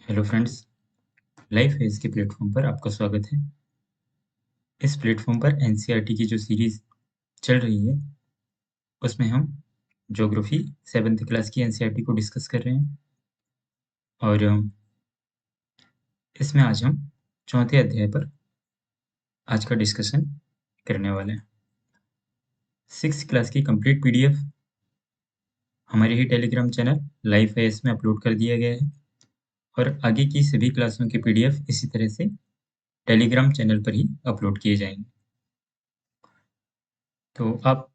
Hello friends, life है इसके platform पर आपका स्वागत है। इस प्लेटफॉर्म पर एनसीईआरटी की जो सीरीज चल रही है उसमें हम ज्योग्राफी 7th क्लास की एनसीईआरटी को डिस्कस कर रहे हैं और इसमें आज हम चौथे अध्याय पर आज का डिस्कशन करने वाले हैं। 6th क्लास की कंप्लीट पीडीएफ हमारे ही टेलीग्राम चैनल लाइफ है इसमें अपलोड कर दिया गया है और आगे की सभी क्लासों के पीडीएफ इसी तरह से टेलीग्राम चैनल पर ही अपलोड किए जाएंगे। तो आप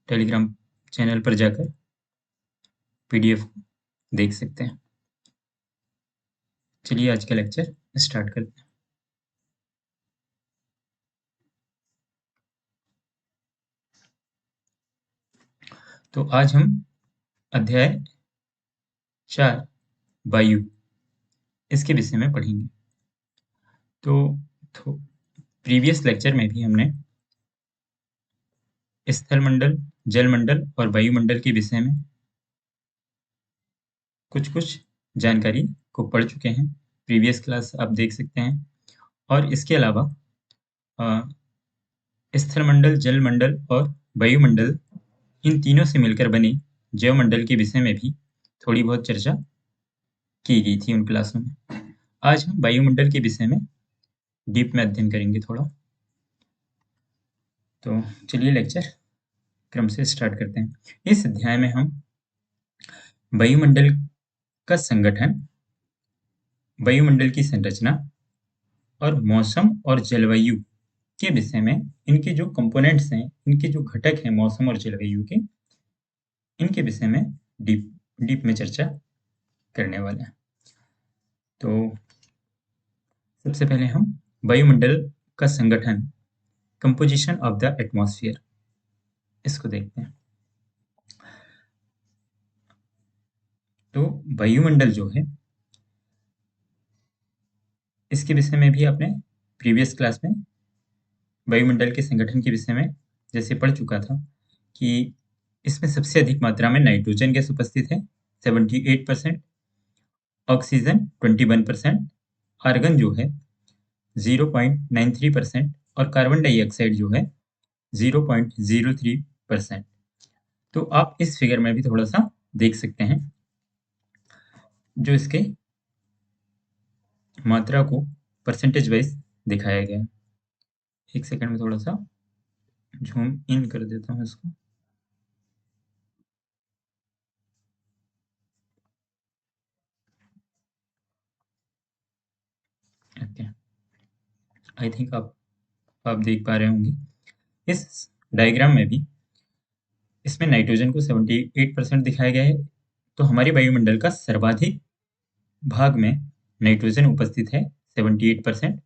टेलीग्राम चैनल पर जाकर पीडीएफ देख सकते हैं। चलिए आज का लेक्चर स्टार्ट करते हैं। तो आज हम अध्याय 4 वायु इसके विषय में पढ़ेंगे। तो प्रीवियस लेक्चर में भी हमने स्थल मंडल, जल मंडल और वायुमंडल के विषय में कुछ जानकारी को पढ़ चुके हैं। प्रीवियस क्लास आप देख सकते हैं और इसके अलावा स्थल मंडल, जल मंडल और वायुमंडल इन तीनों से मिलकर बने जैवमंडल के विषय में भी थोड़ी बहुत चर्चा की गई थी उन क्लासों में। आज हम वायुमंडल के विषय में डीप में अध्ययन करेंगे थोड़ा। तो चलिए लेक्चर क्रम से स्टार्ट करते हैं। इस अध्याय में हम वायुमंडल का संगठन, वायुमंडल की संरचना और मौसम और जलवायु के विषय में, इनके जो कंपोनेंट्स हैं, इनके जो घटक हैं मौसम और जलवायु के, इनके विषय में डीप में चर्चा करने वाले हैं। तो सबसे पहले हम वायुमंडल का संगठन, कंपोजिशन ऑफ द एटमॉस्फेयर, इसको देखते हैं। तो वायुमंडल जो है इसके विषय में भी आपने प्रीवियस क्लास में वायुमंडल के संगठन के विषय में जैसे पढ़ चुका था कि इसमें सबसे अधिक मात्रा में नाइट्रोजन गैस उपस्थित है 78%, ऑक्सीजन 21%, आर्गन जो है 0.93% और कार्बन डाइऑक्साइड जो है 0.03%। तो आप इस फिगर में भी थोड़ा सा देख सकते हैं जो इसके मात्रा को परसेंटेज वाइज दिखाया गया है। एक सेकंड में थोड़ा सा झूम इन कर देता हूँ इसको। ओके, आई थिंक आप देख पा रहे होंगे इस डायग्राम में भी इसमें नाइट्रोजन को 78% दिखाया गया है। तो हमारे वायुमंडल का सर्वाधिक भाग में नाइट्रोजन उपस्थित है 78%।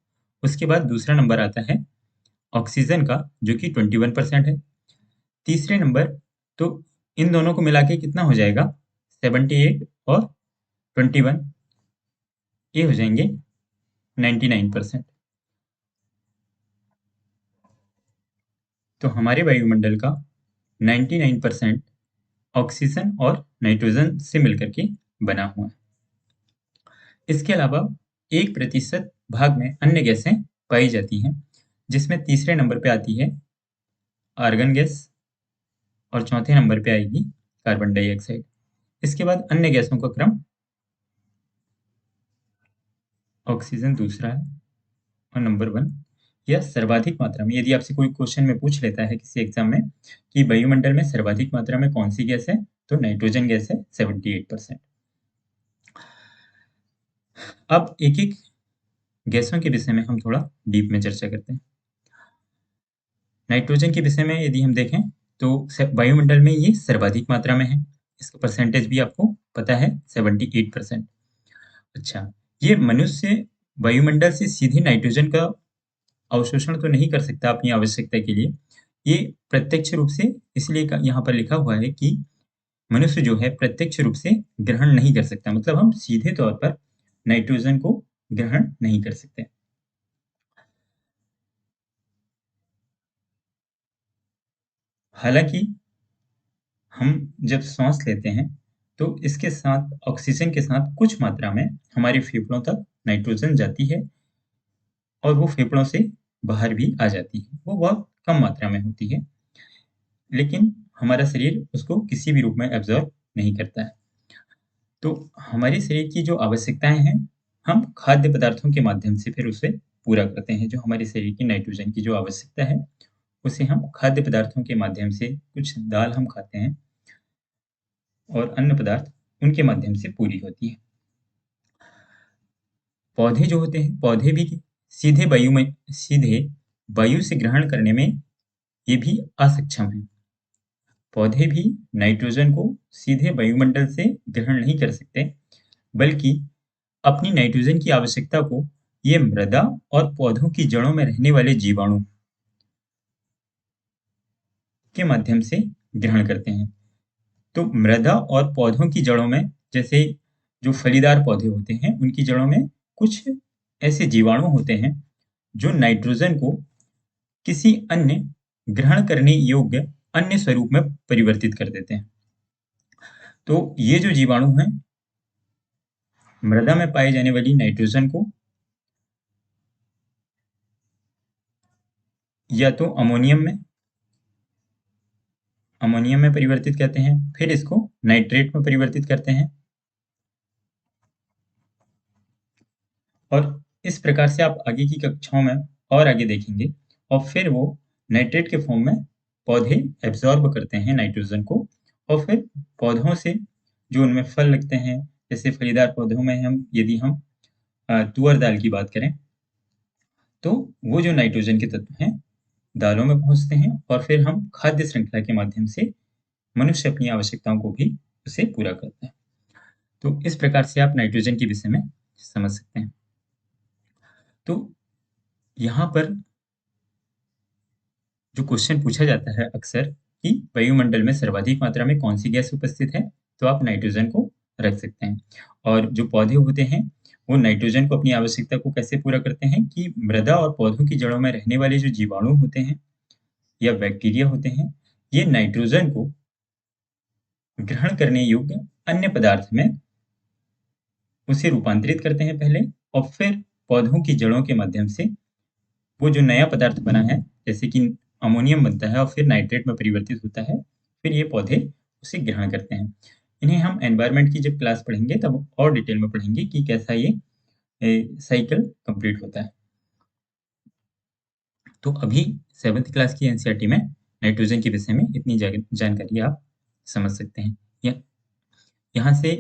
उसके बाद दूसरा नंबर आता है ऑक्सीजन का जो कि 21% है। तीसरे नंबर, तो इन दोनों को मिला के कितना हो जाएगा 78 और 21, ये हो जाएंगे 99%। तो हमारे वायुमंडल का 99% ऑक्सीजन और नाइट्रोजन से मिलकर के बना हुआ है। इसके अलावा 1% भाग में अन्य गैसें पाई जाती हैं, जिसमें तीसरे नंबर पे आती है आर्गन गैस और चौथे नंबर पे आएगी कार्बन डाइऑक्साइड। इसके बाद अन्य गैसों का क्रम ऑक्सीजन दूसरा है और नंबर 1 यह सर्वाधिक मात्रा में, यदि आपसे कोई क्वेश्चन में पूछ लेता है किसी एग्जाम में कि वायुमंडल में सर्वाधिक मात्रा में कौन सी गैस है, तो नाइट्रोजन गैस है 78%। अब एक एक गैसों के विषय में हम थोड़ा डीप में चर्चा करते हैं। नाइट्रोजन के विषय में यदि हम देखें तो वायुमंडल में ये सर्वाधिक मात्रा में है। इसका परसेंटेज भी आपको पता है 78%। अच्छा, ये मनुष्य वायुमंडल से सीधे नाइट्रोजन का अवशोषण तो नहीं कर सकता अपनी आवश्यकता के लिए। ये प्रत्यक्ष रूप से, इसलिए यहाँ पर लिखा हुआ है कि मनुष्य जो है प्रत्यक्ष रूप से ग्रहण नहीं कर सकता, मतलब हम सीधे तौर पर नाइट्रोजन को ग्रहण नहीं कर सकते। हालांकि हम जब सांस लेते हैं तो इसके साथ ऑक्सीजन के साथ कुछ मात्रा में हमारे फेफड़ों तक नाइट्रोजन जाती है और वो फेफड़ों से बाहर भी आ जाती है। वो बहुत कम मात्रा में होती है, लेकिन हमारा शरीर उसको किसी भी रूप में एब्ज़ॉर्ब नहीं करता है। तो हमारे शरीर की जो आवश्यकताएँ हैं, हम खाद्य पदार्थों के माध्यम से फिर उसे पूरा करते हैं। जो हमारे शरीर की नाइट्रोजन की जो आवश्यकता है, उसे हम खाद्य पदार्थों के माध्यम से कुछ दाल हम खाते हैं और अन्य पदार्थ उनके माध्यम से पूरी होती है। पौधे जो होते हैं, पौधे भी सीधे वायु से ग्रहण करने में ये भी असक्षम हैं। पौधे भी नाइट्रोजन को सीधे वायुमंडल से ग्रहण नहीं कर सकते, बल्कि अपनी नाइट्रोजन की आवश्यकता को ये मृदा और पौधों की जड़ों में रहने वाले जीवाणु के माध्यम से ग्रहण करते हैं। तो मृदा और पौधों की जड़ों में, जैसे जो फलीदार पौधे होते हैं, उनकी जड़ों में कुछ ऐसे जीवाणु होते हैं जो नाइट्रोजन को किसी अन्य ग्रहण करने योग्य अन्य स्वरूप में परिवर्तित कर देते हैं। तो ये जो जीवाणु हैं, मृदा में पाए जाने वाली नाइट्रोजन को या तो अमोनियम में परिवर्तित करते हैं, फिर इसको नाइट्रेट में परिवर्तित करते हैं, और इस प्रकार से आप आगे की कक्षाओं में और आगे देखेंगे। और फिर वो नाइट्रेट के फॉर्म में पौधे एब्जॉर्ब करते हैं नाइट्रोजन को, और फिर पौधों से जो उनमें फल लगते हैं, जैसे फलीदार पौधों में यदि हम तुअर दाल की बात करें, तो वो जो नाइट्रोजन के तत्व हैं दालों में पहुंचते हैं, और फिर हम खाद्य श्रृंखला के माध्यम से मनुष्य अपनी आवश्यकताओं को भी उसे पूरा करता है। तो इस प्रकार से आप नाइट्रोजन के विषय में समझ सकते हैं। तो यहाँ पर जो क्वेश्चन पूछा जाता है अक्सर कि वायुमंडल में सर्वाधिक मात्रा में कौन सी गैस उपस्थित है, तो आप नाइट्रोजन को रख सकते हैं। और जो पौधे होते हैं, वो नाइट्रोजन को अपनी आवश्यकता को कैसे पूरा करते हैं कि मृदा और पौधों की जड़ों में रहने वाले जो जीवाणु होते हैं या बैक्टीरिया होते हैं, ये नाइट्रोजन को ग्रहण करने योग्य अन्य पदार्थ में उसे रूपांतरित करते हैं पहले, और फिर पौधों की जड़ों के माध्यम से वो जो नया पदार्थ बना है, जैसे कि अमोनियम बनता है और फिर नाइट्रेट में परिवर्तित होता है, फिर ये पौधे उसे ग्रहण करते हैं। इन्हें हम एनवायरनमेंट की जब क्लास पढ़ेंगे तब और डिटेल में पढ़ेंगे कि कैसा ये साइकिल कंप्लीट होता है। तो अभी 7th क्लास की एनसीईआरटी में नाइट्रोजन के विषय में इतनी जानकारी आप समझ सकते हैं। यहाँ से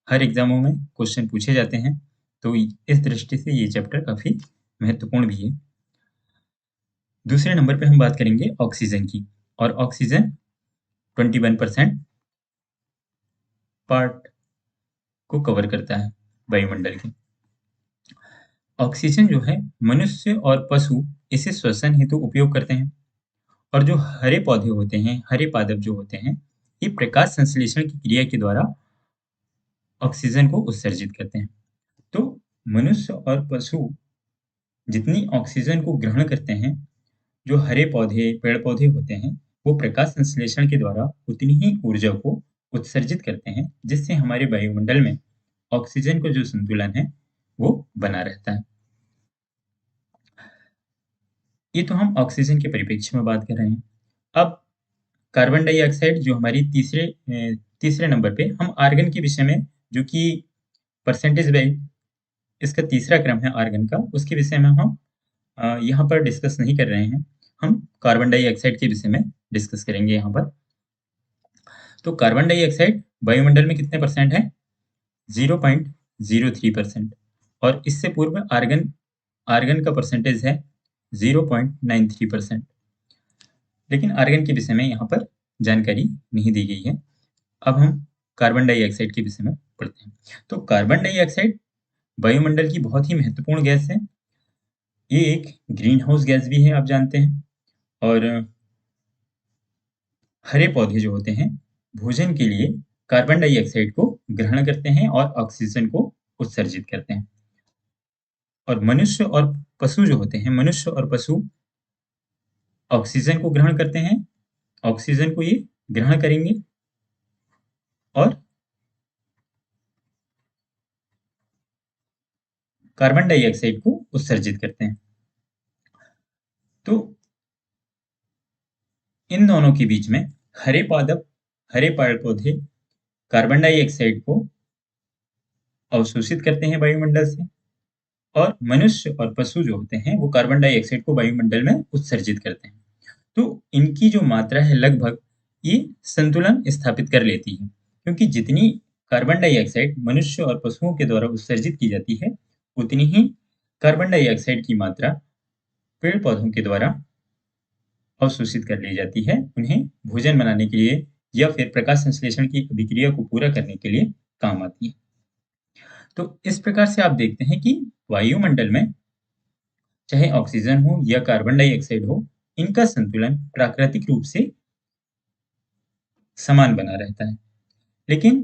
हर एग्जामों में क्वेश्चन पूछे जाते हैं, तो इस दृष्टि से ये चैप्टर काफी महत्वपूर्ण भी है। दूसरे नंबर पे हम बात करेंगे ऑक्सीजन की, और ऑक्सीजन 21% पार्ट को कवर करता है वायुमंडल के। ऑक्सीजन जो है, मनुष्य और पशु इसे श्वसन हेतु उपयोग करते हैं, और जो हरे पौधे होते हैं, हरे पादप जो होते हैं, ये प्रकाश संश्लेषण की क्रिया के द्वारा ऑक्सीजन को उत्सर्जित करते हैं। तो मनुष्य और पशु जितनी ऑक्सीजन को ग्रहण करते हैं, जो हरे पौधे, पेड़ पौधे होते हैं, वो प्रकाश संश्लेषण के द्वारा उतनी ही ऊर्जा को उत्सर्जित करते हैं, जिससे हमारे वायुमंडल में ऑक्सीजन का जो संतुलन है वो बना रहता है। ये तो हम ऑक्सीजन के परिप्रेक्ष्य में बात कर रहे हैं। अब कार्बन डाइऑक्साइड जो हमारी तीसरे नंबर पे, हम आर्गन के विषय में, जो कि परसेंटेज वाइज इसका तीसरा क्रम है आर्गन का, उसके विषय में हम यहाँ पर डिस्कस नहीं कर रहे हैं। हम कार्बन डाइऑक्साइड के विषय में डिस्कस करेंगे यहाँ पर। तो कार्बन डाइऑक्साइड वायुमंडल में कितने परसेंट है? 0.03%, और इससे पूर्व आर्गन का परसेंटेज है 0.93%। लेकिन आर्गन के विषय में यहाँ पर जानकारी नहीं दी गई है। अब हम कार्बन डाइऑक्साइड के विषय में पढ़ते हैं। तो कार्बन डाइऑक्साइड वायुमंडल की बहुत ही महत्वपूर्ण गैस है। ये एक ग्रीन हाउस गैस भी है, आप जानते हैं। और हरे पौधे जो होते हैं, भोजन के लिए कार्बन डाइऑक्साइड को ग्रहण करते हैं और ऑक्सीजन को उत्सर्जित करते हैं। और मनुष्य और पशु जो होते हैं, मनुष्य और पशु ऑक्सीजन को ग्रहण करते हैं, ऑक्सीजन को ये ग्रहण करेंगे और कार्बन डाइऑक्साइड को उत्सर्जित करते हैं। तो इन दोनों के बीच में हरे पेड़ पौधे कार्बन डाइऑक्साइड को अवशोषित करते हैं वायुमंडल से, और मनुष्य और पशु जो होते हैं वो कार्बन डाइऑक्साइड को वायुमंडल में उत्सर्जित करते हैं। तो इनकी जो मात्रा है लगभग ये संतुलन स्थापित कर लेती है, क्योंकि जितनी कार्बन डाइऑक्साइड मनुष्य और पशुओं के द्वारा उत्सर्जित की जाती है, उतनी ही कार्बन डाइऑक्साइड की मात्रा पेड़ पौधों के द्वारा अवशोषित कर ली जाती है, उन्हें भोजन बनाने के लिए या फिर प्रकाश संश्लेषण की अभिक्रिया को पूरा करने के लिए काम आती है। तो इस प्रकार से आप देखते हैं कि वायुमंडल में चाहे ऑक्सीजन हो या कार्बन डाइऑक्साइड हो, इनका संतुलन प्राकृतिक रूप से समान बना रहता है। लेकिन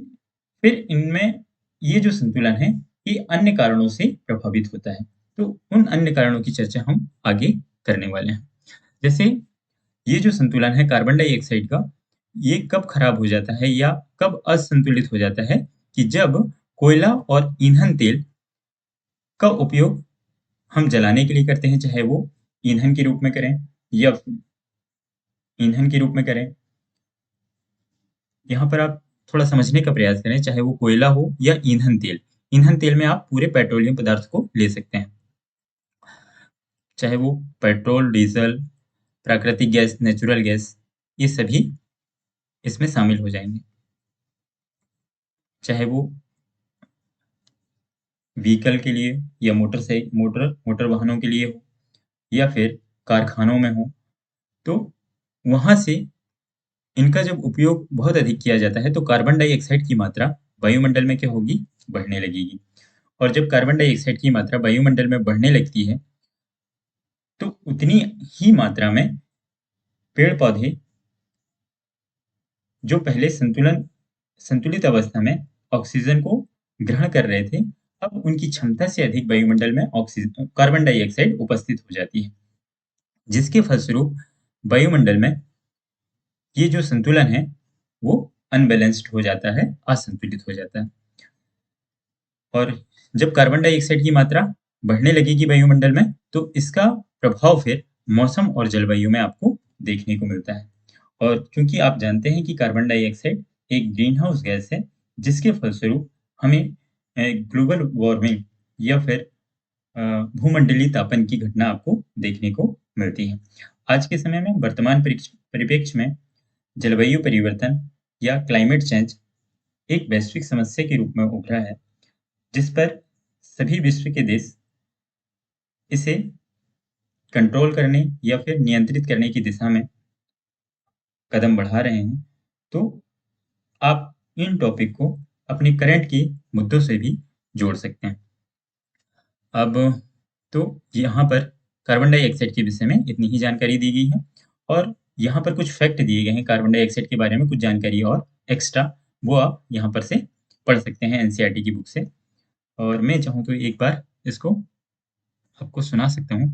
फिर इनमें ये जो संतुलन है, ये अन्य कारणों से प्रभावित होता है। तो उन अन्य कारणों की चर्चा हम आगे करने वाले हैं। जैसे ये जो संतुलन है कार्बन डाइऑक्साइड का, ये कब खराब हो जाता है या कब असंतुलित हो जाता है, कि जब कोयला और ईंधन तेल का उपयोग हम जलाने के लिए करते हैं, चाहे वो ईंधन के रूप में करें या ईंधन के रूप में करें। यहाँ पर आप थोड़ा समझने का प्रयास करें, चाहे वो कोयला हो या ईंधन तेल। ईंधन तेल में आप पूरे पेट्रोलियम पदार्थ को ले सकते हैं, चाहे वो पेट्रोल, डीजल, प्राकृतिक गैस, नेचुरल गैस, ये सभी इसमें शामिल हो जाएंगे। चाहे वो व्हीकल के लिए या मोटर वाहनों के लिए हो या फिर कारखानों में हो, तो वहां से इनका जब उपयोग बहुत अधिक किया जाता है, तो कार्बन डाइऑक्साइड की मात्रा वायुमंडल में क्या होगी, बढ़ने लगेगी। और जब कार्बन डाइऑक्साइड की मात्रा वायुमंडल में बढ़ने लगती है, तो उतनी ही मात्रा में पेड़ पौधे जो पहले संतुलित अवस्था में ऑक्सीजन को ग्रहण कर रहे थे, अब उनकी क्षमता से अधिक वायुमंडल में ऑक्सीजन कार्बन डाइऑक्साइड उपस्थित हो जाती है, जिसके फलस्वरूप वायुमंडल में ये जो संतुलन है वो अनबैलेंस्ड हो जाता है, असंतुलित हो जाता है। और जब कार्बन डाइऑक्साइड की मात्रा बढ़ने लगेगी वायुमंडल में, तो इसका प्रभाव फिर मौसम और जलवायु में आपको देखने को मिलता है। और क्योंकि आप जानते हैं कि कार्बन डाइऑक्साइड एक ग्रीन हाउस गैस है, जिसके फलस्वरूप हमें ग्लोबल वार्मिंग या फिर भूमंडलीय तापन की घटना आपको देखने को मिलती है। आज के समय में वर्तमान परिप्रेक्ष्य में जलवायु परिवर्तन या क्लाइमेट चेंज एक वैश्विक समस्या के रूप में उभरा है, जिस पर सभी विश्व के देश इसे कंट्रोल करने या फिर नियंत्रित करने की दिशा में कदम बढ़ा रहे हैं। तो आप इन टॉपिक को अपने करंट के मुद्दों से भी जोड़ सकते हैं। अब तो यहाँ पर कार्बन डाइऑक्साइड के विषय में इतनी ही जानकारी दी गई है, और यहाँ पर कुछ फैक्ट दिए गए हैं कार्बन डाइऑक्साइड के बारे में, कुछ जानकारी और एक्स्ट्रा, वो आप यहाँ पर से पढ़ सकते हैं एनसीईआरटी की बुक से। और मैं चाहूँ तो एक बार इसको आपको सुना सकता हूँ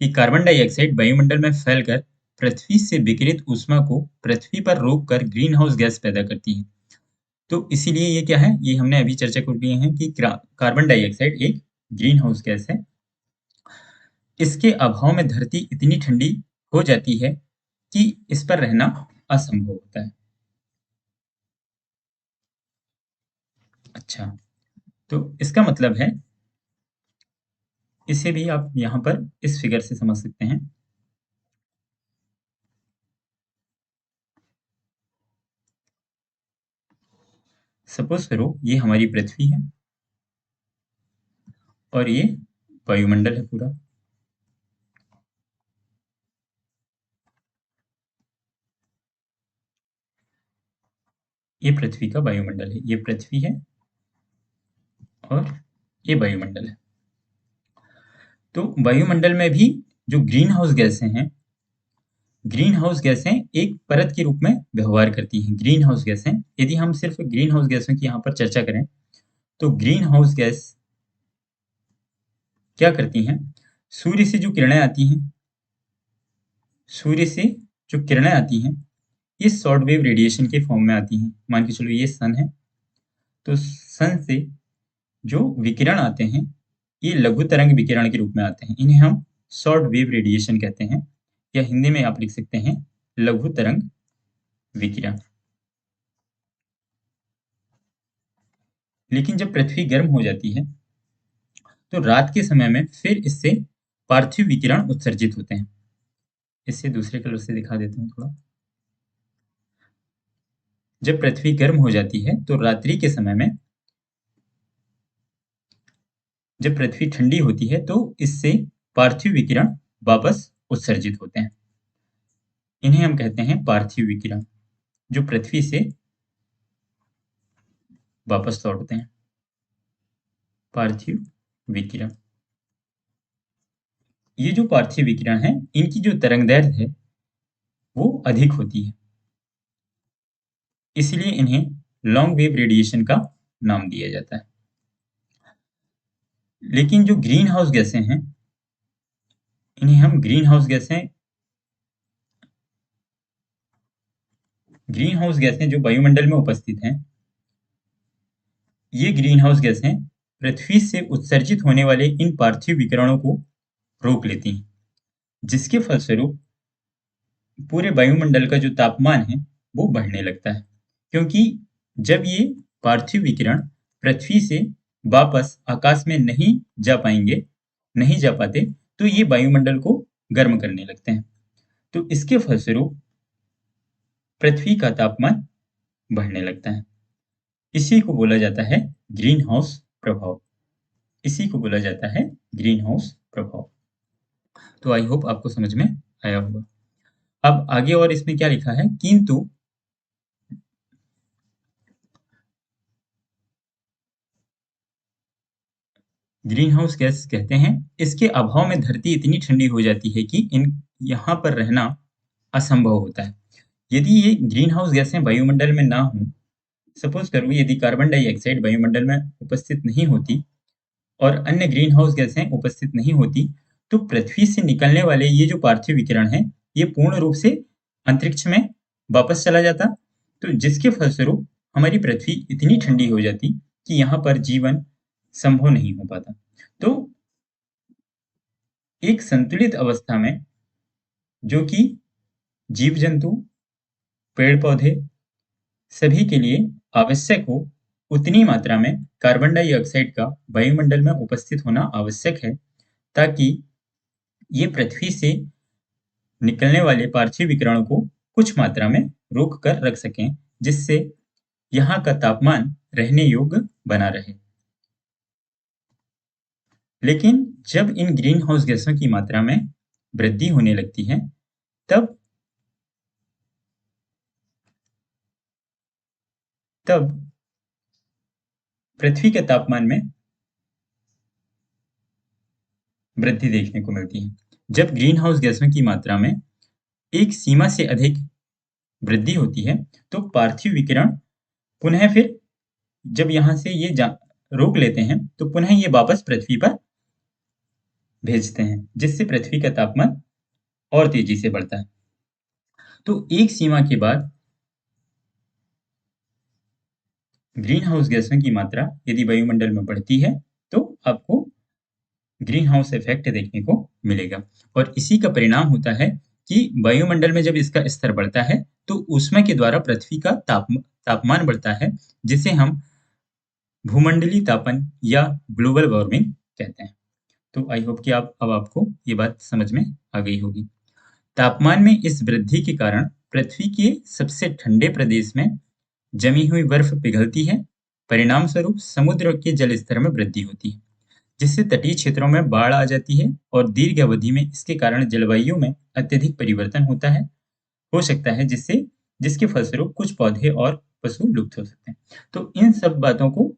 कि कार्बन डाइऑक्साइड वायुमंडल में फैलकर पृथ्वी से विकिरित ऊष्मा को पृथ्वी पर रोककर ग्रीन हाउस गैस पैदा करती है। तो इसीलिए ये क्या है, ये हमने अभी चर्चा कर लिए हैं कि कार्बन डाइऑक्साइड एक ग्रीन हाउस गैस है। इसके अभाव में धरती इतनी ठंडी हो जाती है कि इस पर रहना असंभव होता है। अच्छा, तो इसका मतलब है, इसे भी आप यहाँ पर इस फिगर से समझ सकते हैं। सपोज करो ये हमारी पृथ्वी है और ये वायुमंडल है पूरा। ये पृथ्वी का वायुमंडल है, ये पृथ्वी है और ये वायुमंडल है। तो वायुमंडल में भी जो ग्रीन हाउस गैसें हैं, ग्रीन हाउस गैसें एक परत के रूप में व्यवहार करती हैं। ग्रीन हाउस गैसें, यदि हम सिर्फ ग्रीन हाउस गैसों की यहाँ पर चर्चा करें, तो ग्रीन हाउस गैस क्या करती हैं, सूर्य से जो किरणें आती हैं, सूर्य से जो किरणें आती हैं, ये शॉर्ट वेव रेडिएशन के फॉर्म में आती हैं। मान के चलो ये सन है, तो सन से जो विकिरण आते हैं, ये लघु तरंग विकिरण के रूप में आते हैं। इन्हें हम शॉर्ट वेव रेडिएशन कहते हैं, या हिंदी में आप लिख सकते हैं लघु तरंग विकिरण। लेकिन जब पृथ्वी गर्म हो जाती है तो रात के समय में फिर इससे पार्थिव विकिरण उत्सर्जित होते हैं। इसे दूसरे कलर से दिखा देता हूँ थोड़ा। जब पृथ्वी गर्म हो जाती है तो रात्रि के समय में, जब पृथ्वी ठंडी होती है तो इससे पार्थिव विकिरण वापस उत्सर्जित होते हैं। इन्हें हम कहते हैं पार्थिव विकिरण, जो पृथ्वी से वापस लौटते हैं। पार्थिव विकिरण, ये जो पार्थिव विकिरण है, इनकी जो तरंगदैर्घ्य है वो अधिक होती है, इसलिए इन्हें लॉन्ग वेव रेडिएशन का नाम दिया जाता है। लेकिन जो ग्रीन हाउस गैसें हैं, इन्हें हम ग्रीन हाउस गैसें जो वायुमंडल में उपस्थित हैं, ये ग्रीन हाउस गैसें पृथ्वी से उत्सर्जित होने वाले इन पार्थिव विकिरणों को रोक लेती हैं, जिसके फलस्वरूप पूरे वायुमंडल का जो तापमान है वो बढ़ने लगता है। क्योंकि जब ये पार्थिव विकिरण पृथ्वी से वापस आकाश में नहीं जा पाते, तो ये वायुमंडल को गर्म करने लगते हैं। तो इसके फलस्वरूप पृथ्वी का तापमान बढ़ने लगता है। इसी को बोला जाता है ग्रीन हाउस प्रभाव। इसी को बोला जाता है ग्रीन हाउस प्रभाव। तो आई होप आपको समझ में आया होगा। अब आगे और इसमें क्या लिखा है, किंतु ग्रीन हाउस गैस कहते हैं, इसके अभाव में धरती इतनी ठंडी हो जाती है कि यहाँ पर रहना असंभव होता है। यदि ये ग्रीन हाउस गैसें वायुमंडल में ना हो, सपोज करो यदि कार्बन डाइऑक्साइड वायुमंडल में उपस्थित नहीं होती और अन्य ग्रीन हाउस गैसें उपस्थित नहीं होती, तो पृथ्वी से निकलने वाले ये जो पार्थिव विकिरण है, ये पूर्ण रूप से अंतरिक्ष में वापस चला जाता। तो जिसके फलस्वरूप हमारी पृथ्वी इतनी ठंडी हो जाती कि यहाँ पर जीवन संभव नहीं हो पाता। तो एक संतुलित अवस्था में, जो कि जीव जंतु, पेड़ पौधे सभी के लिए आवश्यक हो, उतनी मात्रा में कार्बन डाइऑक्साइड का वायुमंडल में उपस्थित होना आवश्यक है, ताकि ये पृथ्वी से निकलने वाले पार्थिव विकिरणों को कुछ मात्रा में रोक कर रख सकें, जिससे यहाँ का तापमान रहने योग्य बना रहे। लेकिन जब इन ग्रीन हाउस गैसों की मात्रा में वृद्धि होने लगती है, तब पृथ्वी के तापमान में वृद्धि देखने को मिलती है। जब ग्रीन हाउस गैसों की मात्रा में एक सीमा से अधिक वृद्धि होती है, तो पार्थिव विकिरण पुनः फिर जब यहाँ से ये रोक लेते हैं, तो पुनः ये वापस पृथ्वी पर भेजते हैं, जिससे पृथ्वी का तापमान और तेजी से बढ़ता है। तो एक सीमा के बाद ग्रीन हाउस गैसों की मात्रा यदि वायुमंडल में बढ़ती है, तो आपको ग्रीन हाउस इफेक्ट देखने को मिलेगा। और इसी का परिणाम होता है कि वायुमंडल में जब इसका स्तर बढ़ता है, तो ऊष्मा के द्वारा पृथ्वी का तापमान बढ़ता है, जिसे हम भूमंडलीय तापन या ग्लोबल वार्मिंग कहते हैं। तो आई होप कि अब आपको ये बात समझ में आ गई होगी। तापमान में इस वृद्धि के कारण पृथ्वी के सबसे ठंडे प्रदेश में जमी हुई बर्फ पिघलती है। परिणाम स्वरूप समुद्र के जल स्तर में वृद्धि होती है, जिससे तटीय क्षेत्रों में बाढ़ आ जाती है और दीर्घ अवधि में इसके कारण जलवायु में अत्यधिक परिवर्तन हो सकता है, जिसके फलस्वरूप कुछ पौधे और पशु लुप्त हो सकते हैं। तो इन सब बातों को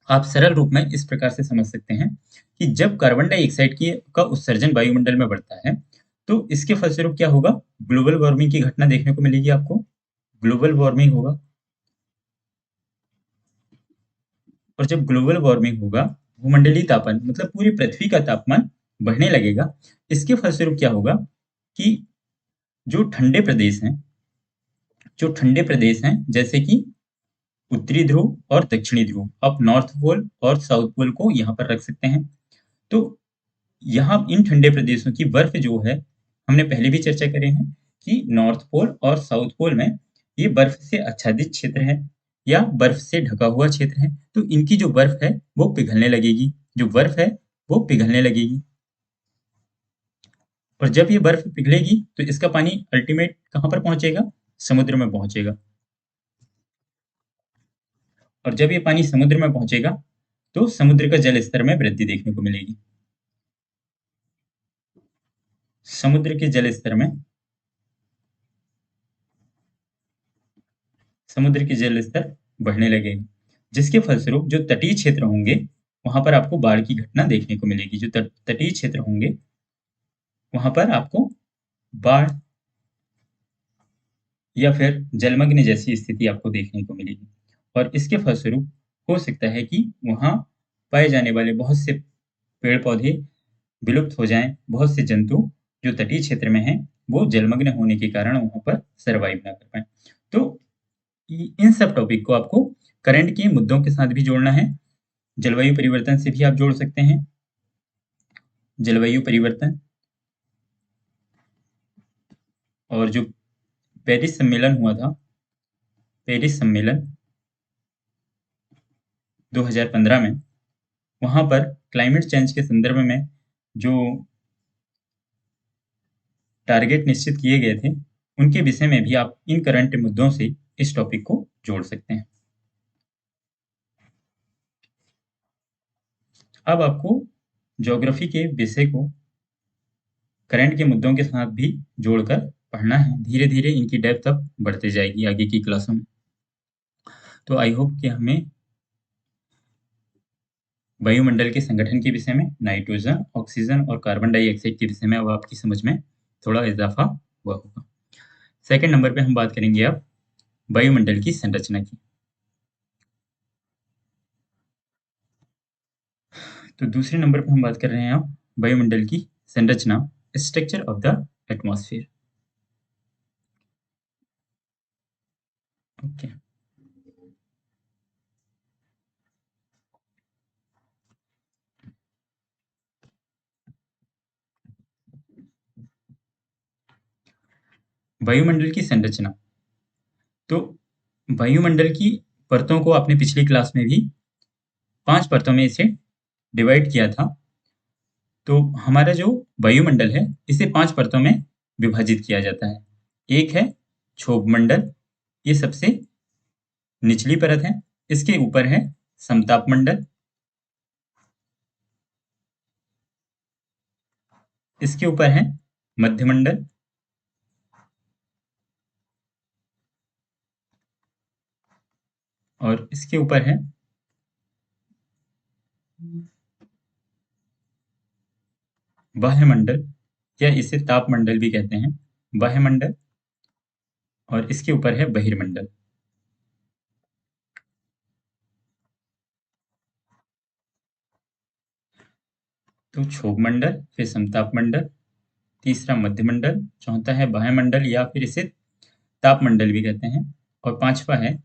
आप सरल रूप में इस प्रकार से समझ सकते हैं कि जब कार्बन डाइऑक्साइड का उत्सर्जन वायुमंडल में बढ़ता है, तो इसके फलस्वरूप क्या होगा, ग्लोबल वार्मिंग की घटना देखने को मिलेगी आपको। ग्लोबल वार्मिंग होगा, और जब ग्लोबल वार्मिंग होगा, भूमंडलीय तापन मतलब पूरी पृथ्वी का तापमान बढ़ने लगेगा। इसके फलस्वरूप क्या होगा कि जो ठंडे प्रदेश हैं जैसे कि उत्तरी ध्रुव और दक्षिणी ध्रुव, आप नॉर्थ पोल और साउथ पोल को यहाँ पर रख सकते हैं। तो यहाँ इन ठंडे प्रदेशों की बर्फ जो है, हमने पहले भी चर्चा करे हैं कि नॉर्थ पोल और साउथ पोल में ये बर्फ से आच्छादित क्षेत्र है या बर्फ से ढका हुआ क्षेत्र है। तो इनकी जो बर्फ है वो पिघलने लगेगी, जो बर्फ है वो पिघलने लगेगी। और जब ये बर्फ पिघलेगी तो इसका पानी अल्टीमेट कहाँ पर पहुंचेगा? समुद्र में पहुंचेगा। और जब ये पानी समुद्र में पहुंचेगा तो समुद्र का जल स्तर में वृद्धि देखने को मिलेगी। समुद्र के जल स्तर में समुद्र के जल स्तर बढ़ने लगेगा, जिसके फलस्वरूप जो तटीय क्षेत्र होंगे वहां पर आपको बाढ़ की घटना देखने को मिलेगी। जो तटीय क्षेत्र होंगे वहां पर आपको बाढ़ या फिर जलमग्न जैसी स्थिति आपको देखने को मिलेगी। और इसके फलस्वरूप हो सकता है कि वहां पाए जाने वाले बहुत से पेड़ पौधे विलुप्त हो जाएं, बहुत से जंतु जो तटीय क्षेत्र में हैं वो जलमग्न होने के कारण वहां पर सरवाइव ना कर पाए। तो इन सब टॉपिक को आपको करंट के मुद्दों के साथ भी जोड़ना है। जलवायु परिवर्तन से भी आप जोड़ सकते हैं। जलवायु परिवर्तन और जो पेरिस सम्मेलन हुआ था, पेरिस सम्मेलन 2015 में, वहां पर क्लाइमेट चेंज के संदर्भ में जो टारगेट निश्चित किए गए थे उनके विषय में भी आप इन करंट मुद्दों से इस टॉपिक को जोड़ सकते हैं। अब आपको ज्योग्राफी के विषय को करंट के मुद्दों के साथ भी जोड़कर पढ़ना है। धीरे धीरे इनकी डेप्थ अब बढ़ते जाएगी आगे की क्लासों में। तो आई होप कि हमें वायुमंडल के संगठन के विषय में, नाइट्रोजन, ऑक्सीजन और कार्बन डाइऑक्साइड के विषय में अब आपकी समझ में थोड़ा इजाफा हुआ होगा। सेकंड नंबर पे हम बात करेंगे अब वायुमंडल की संरचना की। तो दूसरे नंबर पे हम बात कर रहे हैं अब वायुमंडल की संरचना, structure of the atmosphere. Okay. वायुमंडल की संरचना। तो वायुमंडल की परतों को आपने पिछली क्लास में भी 5 परतों में इसे डिवाइड किया था। तो हमारा जो वायुमंडल है इसे 5 परतों में विभाजित किया जाता है। एक है क्षोभ मंडल, ये सबसे निचली परत है। इसके ऊपर है समताप मंडल, इसके ऊपर है मध्यमंडल, और इसके ऊपर है बाह्यमंडल, या इसे तापमंडल भी कहते हैं, बाह्यमंडल। और इसके ऊपर है बहिर्मंडल। तो क्षोभ मंडल, फिर समताप मंडल, तीसरा मध्यमंडल, चौथा है बाह्यमंडल या फिर इसे तापमंडल भी कहते हैं, और पांचवा है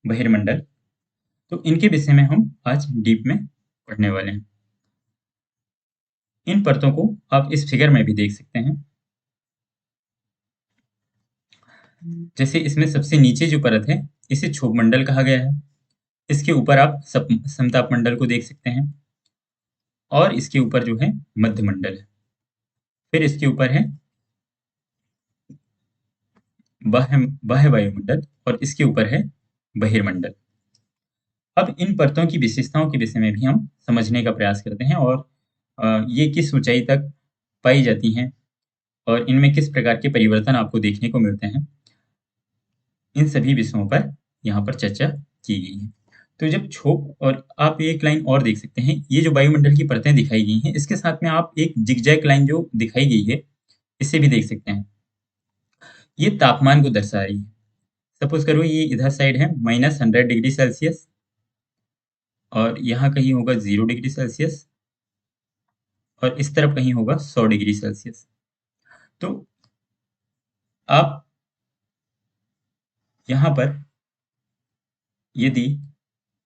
बहिर्मंडल। तो इनके विषय में हम आज डीप में पढ़ने वाले हैं। इन परतों को आप इस फिगर में भी देख सकते हैं। जैसे इसमें सबसे नीचे जो परत है इसे क्षोभ मंडल कहा गया है। इसके ऊपर आप समताप मंडल को देख सकते हैं, और इसके ऊपर जो है मध्यमंडल है। फिर इसके ऊपर है बाह्य बाह्य वायुमंडल, और इसके ऊपर है बहिर्मंडल। अब इन परतों की विशेषताओं के विषय में भी हम समझने का प्रयास करते हैं, और ये किस ऊंचाई तक पाई जाती हैं और इनमें किस प्रकार के परिवर्तन आपको देखने को मिलते हैं, इन सभी विषयों पर यहाँ पर चर्चा की गई है। तो जब क्षोभ, और आप एक लाइन और देख सकते हैं, ये जो वायुमंडल की परतें दिखाई गई हैं इसके साथ में आप एक जिगजैग लाइन जो दिखाई गई है इसे भी देख सकते हैं। ये तापमान को दर्शा रही है। सपोज करो ये इधर साइड है -100 डिग्री सेल्सियस, और यहाँ कहीं होगा 0 डिग्री सेल्सियस, और इस तरफ कहीं होगा 100 डिग्री सेल्सियस। तो आप यहाँ पर यदि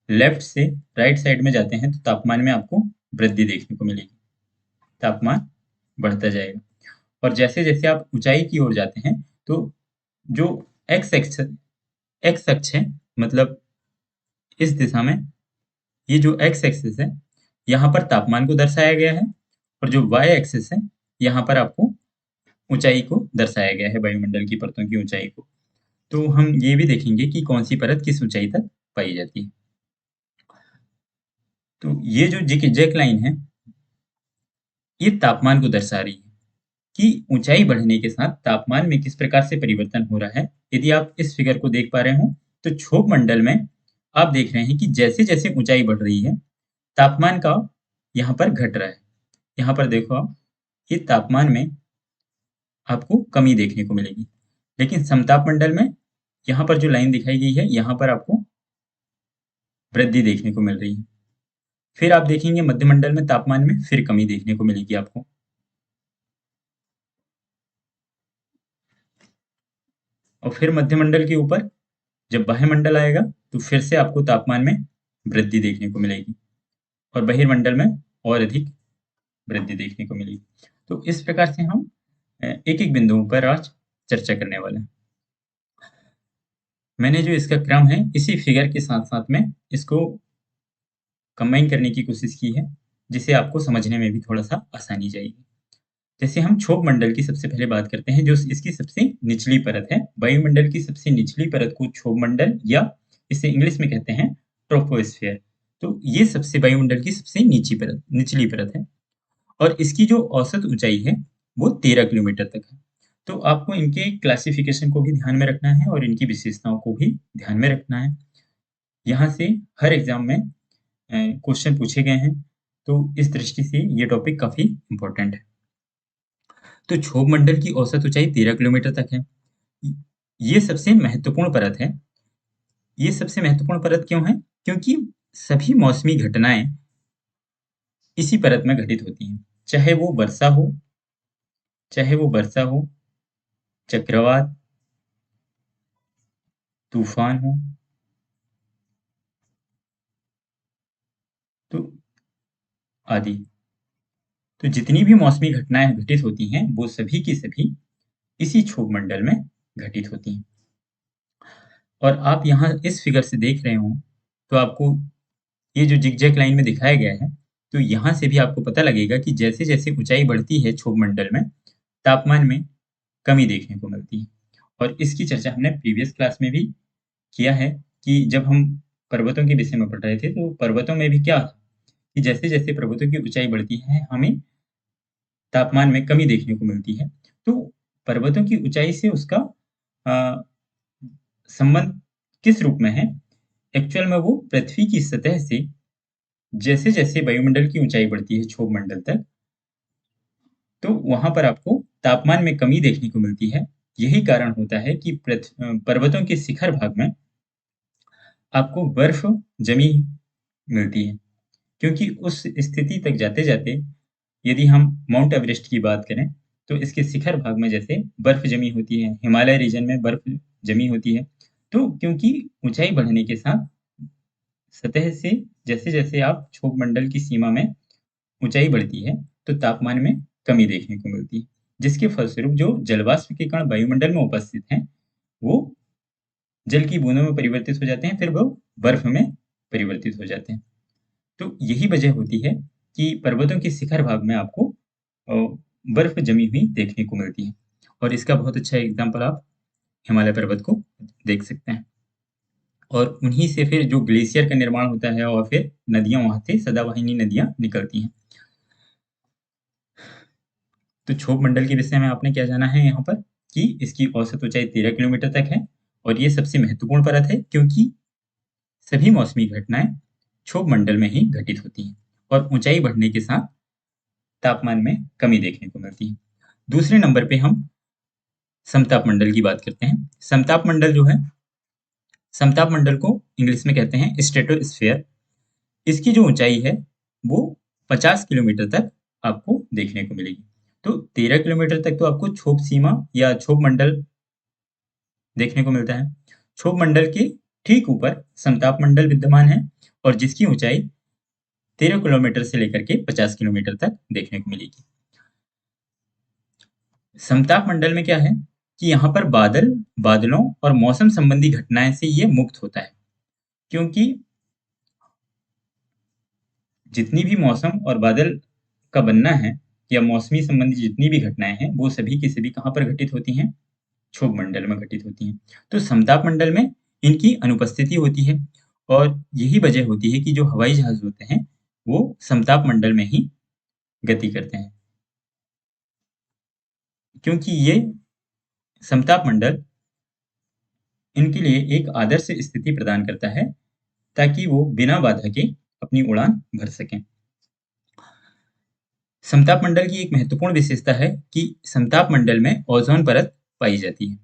लेफ्ट से राइट साइड में जाते हैं तो तापमान में आपको वृद्धि देखने को मिलेगी, तापमान बढ़ता जाएगा। और जैसे जैसे आप ऊंचाई की ओर जाते हैं तो जो एक्स अक्ष है, मतलब इस दिशा में, ये जो एक्स एक्सिस है यहाँ पर तापमान को दर्शाया गया है, और जो वाई एक्सिस है यहाँ पर आपको ऊंचाई को दर्शाया गया है, वायुमंडल की परतों की ऊंचाई को। तो हम ये भी देखेंगे कि कौन सी परत किस ऊंचाई तक पाई जाती है। तो ये जो जिगजैग लाइन है ये तापमान को दर्शा रही है कि ऊंचाई बढ़ने के साथ तापमान में किस प्रकार से परिवर्तन हो रहा है। यदि आप इस फिगर को देख पा रहे हो तो क्षोभ मंडल में आप देख रहे हैं कि जैसे जैसे ऊंचाई बढ़ रही है तापमान का यहाँ पर घट रहा है। यहाँ पर देखो आप, ये तापमान में आपको कमी देखने को मिलेगी, लेकिन समताप मंडल में यहाँ पर जो लाइन दिखाई गई है यहाँ पर आपको वृद्धि देखने को मिल रही है। फिर आप देखेंगे मध्यमंडल में तापमान में फिर कमी देखने को मिलेगी आपको। और फिर मध्यमंडल के ऊपर जब बाह्यमंडल आएगा तो फिर से आपको तापमान में वृद्धि देखने को मिलेगी, और बहिर्मंडल में और अधिक वृद्धि देखने को मिलेगी। तो इस प्रकार से हम एक एक बिंदुओं पर आज चर्चा करने वाले हैं। मैंने जो इसका क्रम है इसी फिगर के साथ साथ में इसको कंबाइन करने की कोशिश की है, जिसे आपको समझने में भी थोड़ा सा आसानी जाएगी। जैसे हम क्षोभ मंडल की सबसे पहले बात करते हैं, जो इसकी सबसे निचली परत है। वायुमंडल की सबसे निचली परत को क्षोभ मंडल, या इसे इंग्लिश में कहते हैं ट्रोपोस्फेयर। तो ये सबसे वायुमंडल की सबसे निचली परत है, और इसकी जो औसत ऊंचाई है वो 13 किलोमीटर तक है। तो आपको इनके क्लासिफिकेशन को भी ध्यान में रखना है और इनकी विशेषताओं को भी ध्यान में रखना है। यहाँ से हर एग्जाम में क्वेश्चन पूछे गए हैं, तो इस दृष्टि से ये टॉपिक काफी इंपॉर्टेंट है। तो क्षोभ मंडल की औसत ऊंचाई 13 किलोमीटर तक है। ये सबसे महत्वपूर्ण परत है। ये सबसे महत्वपूर्ण परत क्यों है? क्योंकि सभी मौसमी घटनाएं इसी परत में घटित होती हैं, चाहे वो वर्षा हो, चक्रवात, तूफान हो, तो आदि। तो जितनी भी मौसमी घटनाएं घटित होती हैं वो सभी की सभी इसी क्षोभ मंडल में घटित होती हैं। और आप यहाँ इस फिगर से देख रहे हो तो आपको ये जो जिगजैग लाइन में दिखाया गया है, तो यहाँ से भी आपको पता लगेगा कि जैसे जैसे ऊंचाई बढ़ती है क्षोभ मंडल में तापमान में कमी देखने को मिलती है। और इसकी चर्चा हमने प्रीवियस क्लास में भी किया है कि जब हम पर्वतों के विषय में पढ़ रहे थे तो पर्वतों में भी क्या था कि जैसे जैसे पर्वतों की ऊंचाई बढ़ती है हमें तापमान में कमी देखने को मिलती है। तो पर्वतों की ऊंचाई से उसका अ, संबंध किस रूप में है? एक्चुअल में वो पृथ्वी की सतह से जैसे जैसे वायुमंडल की ऊंचाई बढ़ती है क्षोभ मंडल तक, तो वहां पर आपको तापमान में कमी देखने को मिलती है। यही कारण होता है कि पर्वतों के शिखर भाग में आपको बर्फ जमी मिलती है, क्योंकि उस स्थिति तक जाते जाते यदि हम माउंट एवरेस्ट की बात करें तो इसके शिखर भाग में जैसे बर्फ जमी होती है, हिमालय रीजन में बर्फ जमी होती है। तो क्योंकि ऊंचाई बढ़ने के साथ सतह से जैसे जैसे आप क्षोभ मंडल की सीमा में ऊंचाई बढ़ती है तो तापमान में कमी देखने को मिलती है, जिसके फलस्वरूप जो जलवाष्प के कण वायुमंडल में उपस्थित हैं वो जल की बूंदों में परिवर्तित हो जाते हैं, फिर वो बर्फ में परिवर्तित हो जाते हैं। तो यही वजह होती है कि पर्वतों के शिखर भाग में आपको अ, बर्फ जमी हुई देखने को मिलती है। और इसका बहुत अच्छा एग्जाम्पल आप हिमालय पर्वत को देख सकते हैं। और उन्हीं से फिर जो ग्लेशियर का निर्माण होता है और फिर नदियां वहां से सदाबहानी नदियां निकलती हैं। तो क्षोभ मंडल के विषय में आपने क्या जाना है यहाँ पर कि इसकी औसत ऊंचाई 13 किलोमीटर तक है, और ये सबसे महत्वपूर्ण परत है क्योंकि सभी मौसमी घटनाएं क्षोभ मंडल में ही घटित होती हैं, और ऊंचाई बढ़ने के साथ तापमान में कमी देखने को मिलती है। दूसरे नंबर पे हम समताप मंडल की बात करते हैं। समताप मंडल जो है, समताप मंडल को इंग्लिश में कहते हैं स्ट्रेटोस्फेयर। इसकी जो ऊंचाई है वो 50 किलोमीटर तक आपको देखने को मिलेगी। तो 13 किलोमीटर तक तो आपको क्षोभ सीमा या क्षोभ मंडल देखने को मिलता है। क्षोभ मंडल के ठीक ऊपर समताप मंडल विद्यमान है, और जिसकी ऊंचाई 13 किलोमीटर से लेकर के 50 किलोमीटर तक देखने को मिलेगी। समताप मंडल में क्या है कि यहाँ पर बादलों और मौसम संबंधी घटनाएं से ये मुक्त होता है, क्योंकि जितनी भी मौसम और बादल का बनना है या मौसमी संबंधी जितनी भी घटनाएं हैं, वो सभी की सभी कहाँ पर घटित होती हैं? क्षोभ मंडल में घटित होती हैं। तो समताप मंडल में इनकी अनुपस्थिति होती है, और यही वजह होती है कि जो हवाई जहाज होते हैं वो समताप मंडल में ही गति करते हैं, क्योंकि ये समताप मंडल इनके लिए एक आदर्श स्थिति प्रदान करता है, ताकि वो बिना बाधा के अपनी उड़ान भर सकें। समताप मंडल की एक महत्वपूर्ण विशेषता है कि समताप मंडल में ओजोन परत पाई जाती है,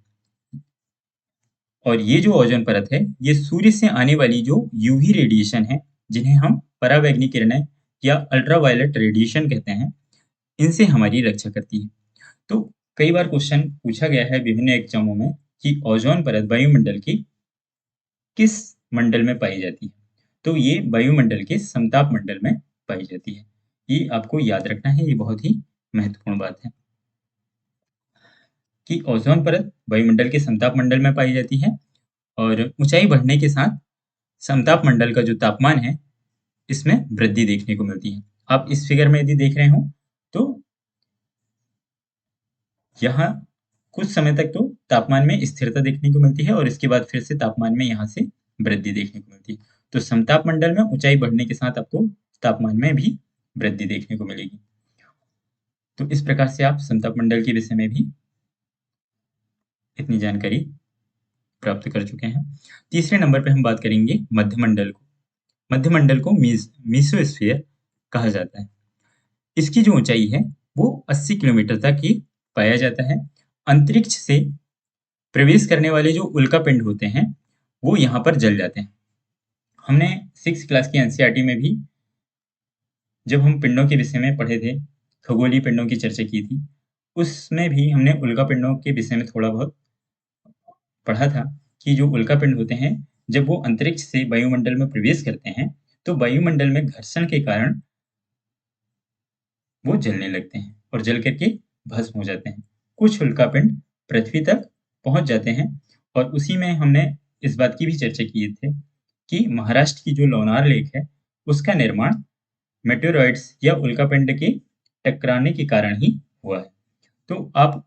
और ये जो ओजोन परत है ये सूर्य से आने वाली जो यूवी रेडिएशन है, जिन्हें हम परावैंगनी किरणें या अल्ट्रावायलेट रेडिएशन कहते हैं, इनसे हमारी रक्षा करती है। तो कई बार क्वेश्चन पूछा गया है विभिन्न एग्जामों में कि ओजोन परत वायुमंडल की किस मंडल में पाई जाती है? तो ये वायुमंडल के समताप मंडल में पाई जाती है। ये आपको याद रखना है, ये बहुत ही महत्वपूर्ण बात है कि ओजोन परत वायुमंडल के समताप मंडल में पाई जाती है, और ऊंचाई बढ़ने के साथ समताप मंडल का जो तापमान है इसमें वृद्धि देखने को मिलती है। आप इस फिगर में यदि देख रहे हो तो यहाँ कुछ समय तक तो तापमान में स्थिरता देखने को मिलती है, और इसके बाद फिर से तापमान में यहाँ से वृद्धि देखने को मिलती है। तो समताप मंडल में ऊंचाई बढ़ने के साथ आपको तापमान में भी वृद्धि देखने को मिलेगी। तो इस प्रकार से आप समताप मंडल के विषय में भी इतनी जानकारी प्राप्त कर चुके हैं। तीसरे नंबर पे हम बात करेंगे मध्यमंडल को। मध्यमंडल को मीसोस्फीयर कहा जाता है। इसकी जो ऊंचाई है वो 80 किलोमीटर तक ही पाया जाता है। अंतरिक्ष से प्रवेश करने वाले जो उल्कापिंड होते हैं वो यहाँ पर जल जाते हैं। हमने 6 क्लास की एनसीईआरटी में भी जब हम पिंडों के विषय में पढ़े थे, खगोलीय पिंडों की चर्चा की थी, उसमें भी हमने उल्कापिंडों के विषय में थोड़ा बहुत पढ़ा था कि जो उल्कापिंड होते हैं जब वो अंतरिक्ष से वायुमंडल में प्रवेश करते हैं तो वायुमंडल में घर्षण के कारण वो जलने लगते हैं और जल करके भस्म हो जाते हैं। कुछ उल्कापिंड पृथ्वी तक पहुंच जाते हैं, और उसी में हमने इस बात की भी चर्चा की थी कि महाराष्ट्र की जो लोनार लेक है उसका निर्माण मेटेरॉइड्स या उल्कापिंड के टकराने के कारण ही हुआ है। तो आप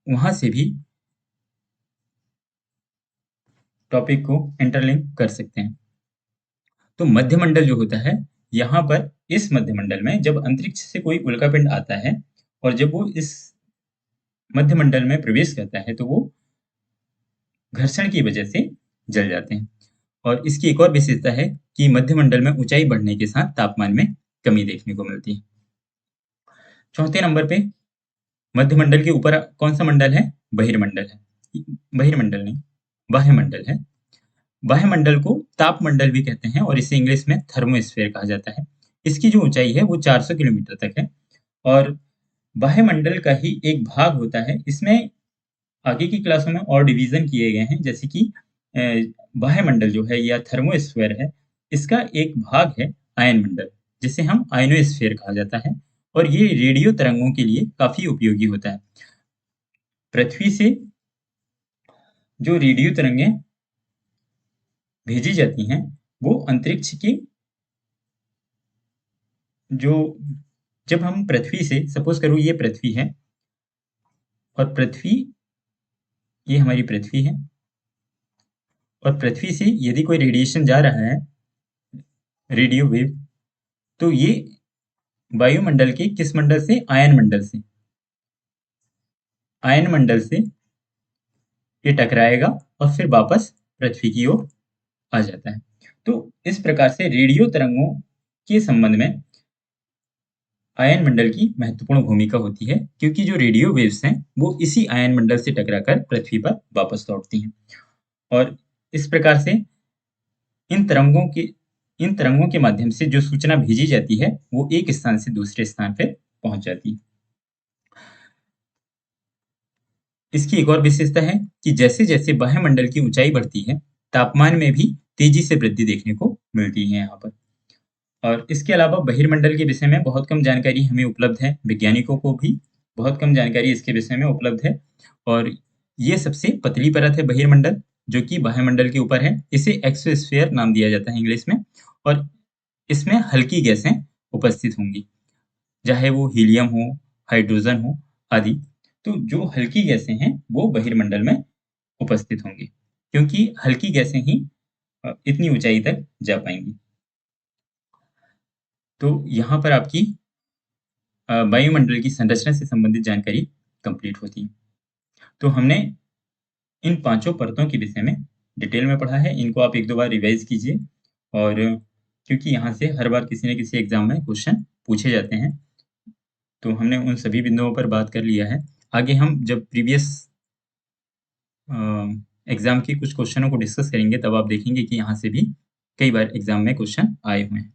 वहां से भी टॉपिक को इंटरलिंक कर सकते हैं। तो मध्यमंडल जो होता है, यहाँ पर इस मध्यमंडल में जब अंतरिक्ष से कोई उल्कापिंड आता है और जब वो इस मध्यमंडल में प्रवेश करता है तो वो घर्षण की वजह से जल जाते हैं। और इसकी एक और विशेषता है कि मध्यमंडल में ऊंचाई बढ़ने के साथ तापमान में कमी देखने को मिलती है। चौथे नंबर पे मध्यमंडल के ऊपर कौन सा मंडल है? बहिर्मंडल है। बहिर्मंडल नहीं, बाह्यमंडल है। वायुमंडल को तापमंडल भी कहते हैं और इसे इंग्लिश में थर्मोस्फीयर कहा जाता है। इसकी जो ऊंचाई है वो 400 किलोमीटर तक है, और वायुमंडल का ही एक भाग होता है। इसमें आगे की क्लासों में और डिवीजन किए गए हैं, जैसे कि वायुमंडल जो है या थर्मोस्फीयर है, इसका एक भाग है आयन मंडल, जिसे हम आयनोस्फीयर कहा जाता है, और ये रेडियो तरंगों के लिए काफी उपयोगी होता है। पृथ्वी से जो रेडियो तरंगें भेजी जाती हैं वो अंतरिक्ष की जो जब हम पृथ्वी से, सपोज करो ये पृथ्वी है और पृथ्वी, ये हमारी पृथ्वी है, और पृथ्वी से यदि कोई रेडिएशन जा रहा है, रेडियो वेव, तो ये वायुमंडल के किस मंडल से? आयन मंडल से। आयन मंडल से ये टकराएगा और फिर वापस पृथ्वी की ओर आ जाता है। तो इस प्रकार से रेडियो तरंगों के संबंध में आयन मंडल की महत्वपूर्ण भूमिका होती है, क्योंकि जो रेडियो वेव्स हैं वो इसी आयन मंडल से टकराकर पृथ्वी पर वापस लौटती हैं, और इस प्रकार से इन तरंगों के माध्यम से जो सूचना भेजी जाती है वो एक स्थान से दूसरे स्थान पर पहुंच जाती है। इसकी एक और विशेषता है कि जैसे जैसे वायुमंडल की ऊंचाई बढ़ती है तापमान में भी तेजी से वृद्धि देखने को मिलती है यहाँ पर। और इसके अलावा बहिर्मंडल के विषय में बहुत कम जानकारी हमें उपलब्ध है, वैज्ञानिकों को भी बहुत कम जानकारी इसके विषय में उपलब्ध है। और ये सबसे पतली परत है बहिर्मंडल, जो कि वायुमंडल के ऊपर है। इसे एक्सोस्फीयर नाम दिया जाता है इंग्लिश में। और इसमें हल्की गैसें उपस्थित होंगी, चाहे वो हीलियम हो, हाइड्रोजन हो आदि। तो जो हल्की गैसें हैं वो बहिर्मंडल में उपस्थित होंगी, क्योंकि हल्की गैसें ही इतनी ऊंचाई तक जा पाएंगी। तो यहाँ पर आपकी वायुमंडल की संरचना से संबंधित जानकारी कंप्लीट होती है। तो हमने इन पांचों परतों के विषय में डिटेल में पढ़ा है। इनको आप एक दो बार रिवाइज कीजिए, और क्योंकि यहाँ से हर बार किसी न किसी एग्जाम में क्वेश्चन पूछे जाते हैं, तो हमने उन सभी बिंदुओं पर बात कर लिया है। आगे हम जब प्रीवियस एग्जाम के कुछ क्वेश्चनों को डिस्कस करेंगे, तब आप देखेंगे कि यहाँ से भी कई बार एग्जाम में क्वेश्चन आए हुए हैं।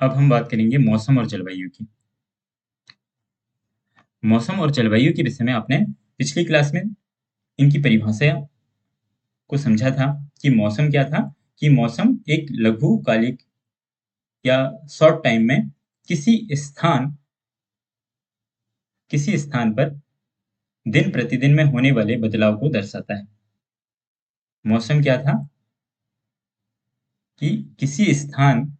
अब हम बात करेंगे मौसम और जलवायु की। मौसम और जलवायु के विषय में आपने पिछली क्लास में इनकी परिभाषा को समझा था कि मौसम क्या था, कि मौसम एक लघुकालिक या शॉर्ट टाइम में किसी स्थान पर दिन प्रतिदिन में होने वाले बदलाव को दर्शाता है। मौसम क्या था कि किसी स्थान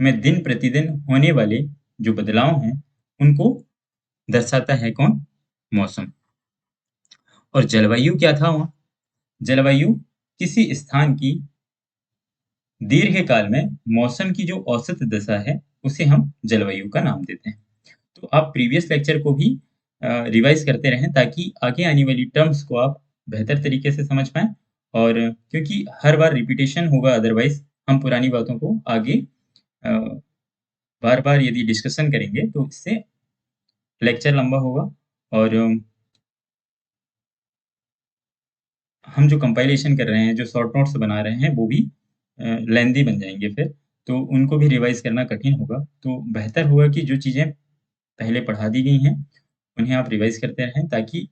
में दिन प्रतिदिन होने वाले जो बदलाव हैं उनको दर्शाता है कौन? मौसम। और जलवायु क्या था वहां? जलवायु किसी स्थान की दीर्घकाल में मौसम की जो औसत दशा है उसे हम जलवायु का नाम देते हैं। तो आप प्रीवियस लेक्चर को भी रिवाइज करते रहें, ताकि आगे आने वाली टर्म्स को आप बेहतर तरीके से समझ पाएं। और क्योंकि हर बार रिपीटेशन होगा, अदरवाइज हम पुरानी बातों को आगे बार बार यदि डिस्कशन करेंगे तो इससे लेक्चर लंबा होगा, और हम जो कंपाइलेशन कर रहे हैं, जो शॉर्ट नोट्स बना रहे हैं, वो भी लेंदी बन जाएंगे फिर, तो उनको भी रिवाइज करना कठिन होगा। तो बेहतर होगा कि जो चीज़ें पहले पढ़ा दी गई हैं उन्हें आप रिवाइज करते रहें, ताकि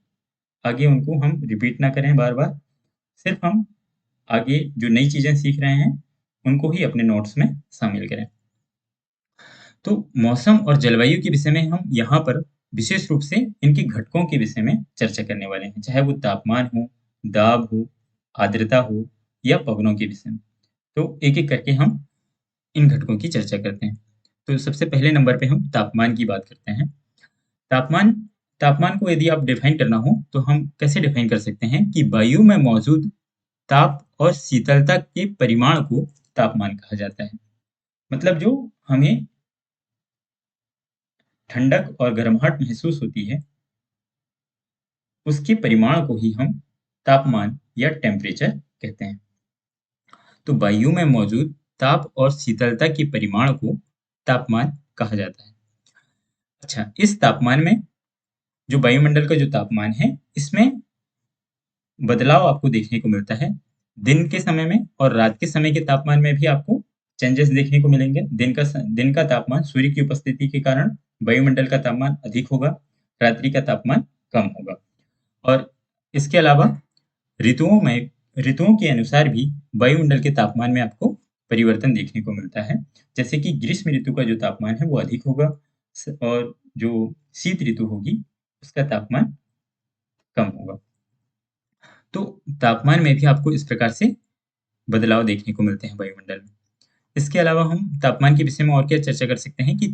आगे उनको हम रिपीट ना करें बार बार। सिर्फ हम आगे जो नई चीज़ें सीख रहे हैं उनको ही अपने नोट्स में शामिल करें। तो मौसम और जलवायु के विषय में हम यहाँ पर विशेष रूप से इनके घटकों के विषय में चर्चा करने वाले हैं, चाहे वो तापमान हो, दाब हो, आर्द्रता हो या पवनों के विषय में। तो एक एक करके हम इन घटकों की चर्चा करते हैं। तो सबसे पहले नंबर पे हम तापमान की बात करते हैं। तापमान तापमान को यदि आप डिफाइन करना हो तो हम कैसे डिफाइन कर सकते हैं कि वायु में मौजूद ताप और शीतलता के परिमाण को तापमान कहा जाता है। मतलब जो हमें ठंडक और गर्माहट महसूस होती है, उसके परिमाण को ही हम तापमान या टेम्परेचर कहते हैं। तो वायु में मौजूद ताप और शीतलता के परिमाण को तापमान कहा जाता है। अच्छा, इस तापमान में जो वायुमंडल का जो तापमान है, इसमें बदलाव आपको देखने को मिलता है। दिन के समय में और रात के समय के तापमान में भी आपको चेंजेस देखने को मिलेंगे। दिन का तापमान सूर्य की उपस्थिति के कारण वायुमंडल का तापमान अधिक होगा, रात्रि का तापमान कम होगा। और इसके अलावा ऋतुओं के अनुसार भी वायुमंडल के तापमान में आपको परिवर्तन देखने को मिलता है। जैसे कि ग्रीष्म ऋतु का जो तापमान है वो अधिक होगा, और जो शीत ऋतु होगी उसका तापमान कम होगा। तो तापमान में भी आपको इस प्रकार से बदलाव देखने को मिलते हैं वायुमंडल में। इसके अलावा हम तापमान के विषय में और क्या चर्चा कर सकते हैं कि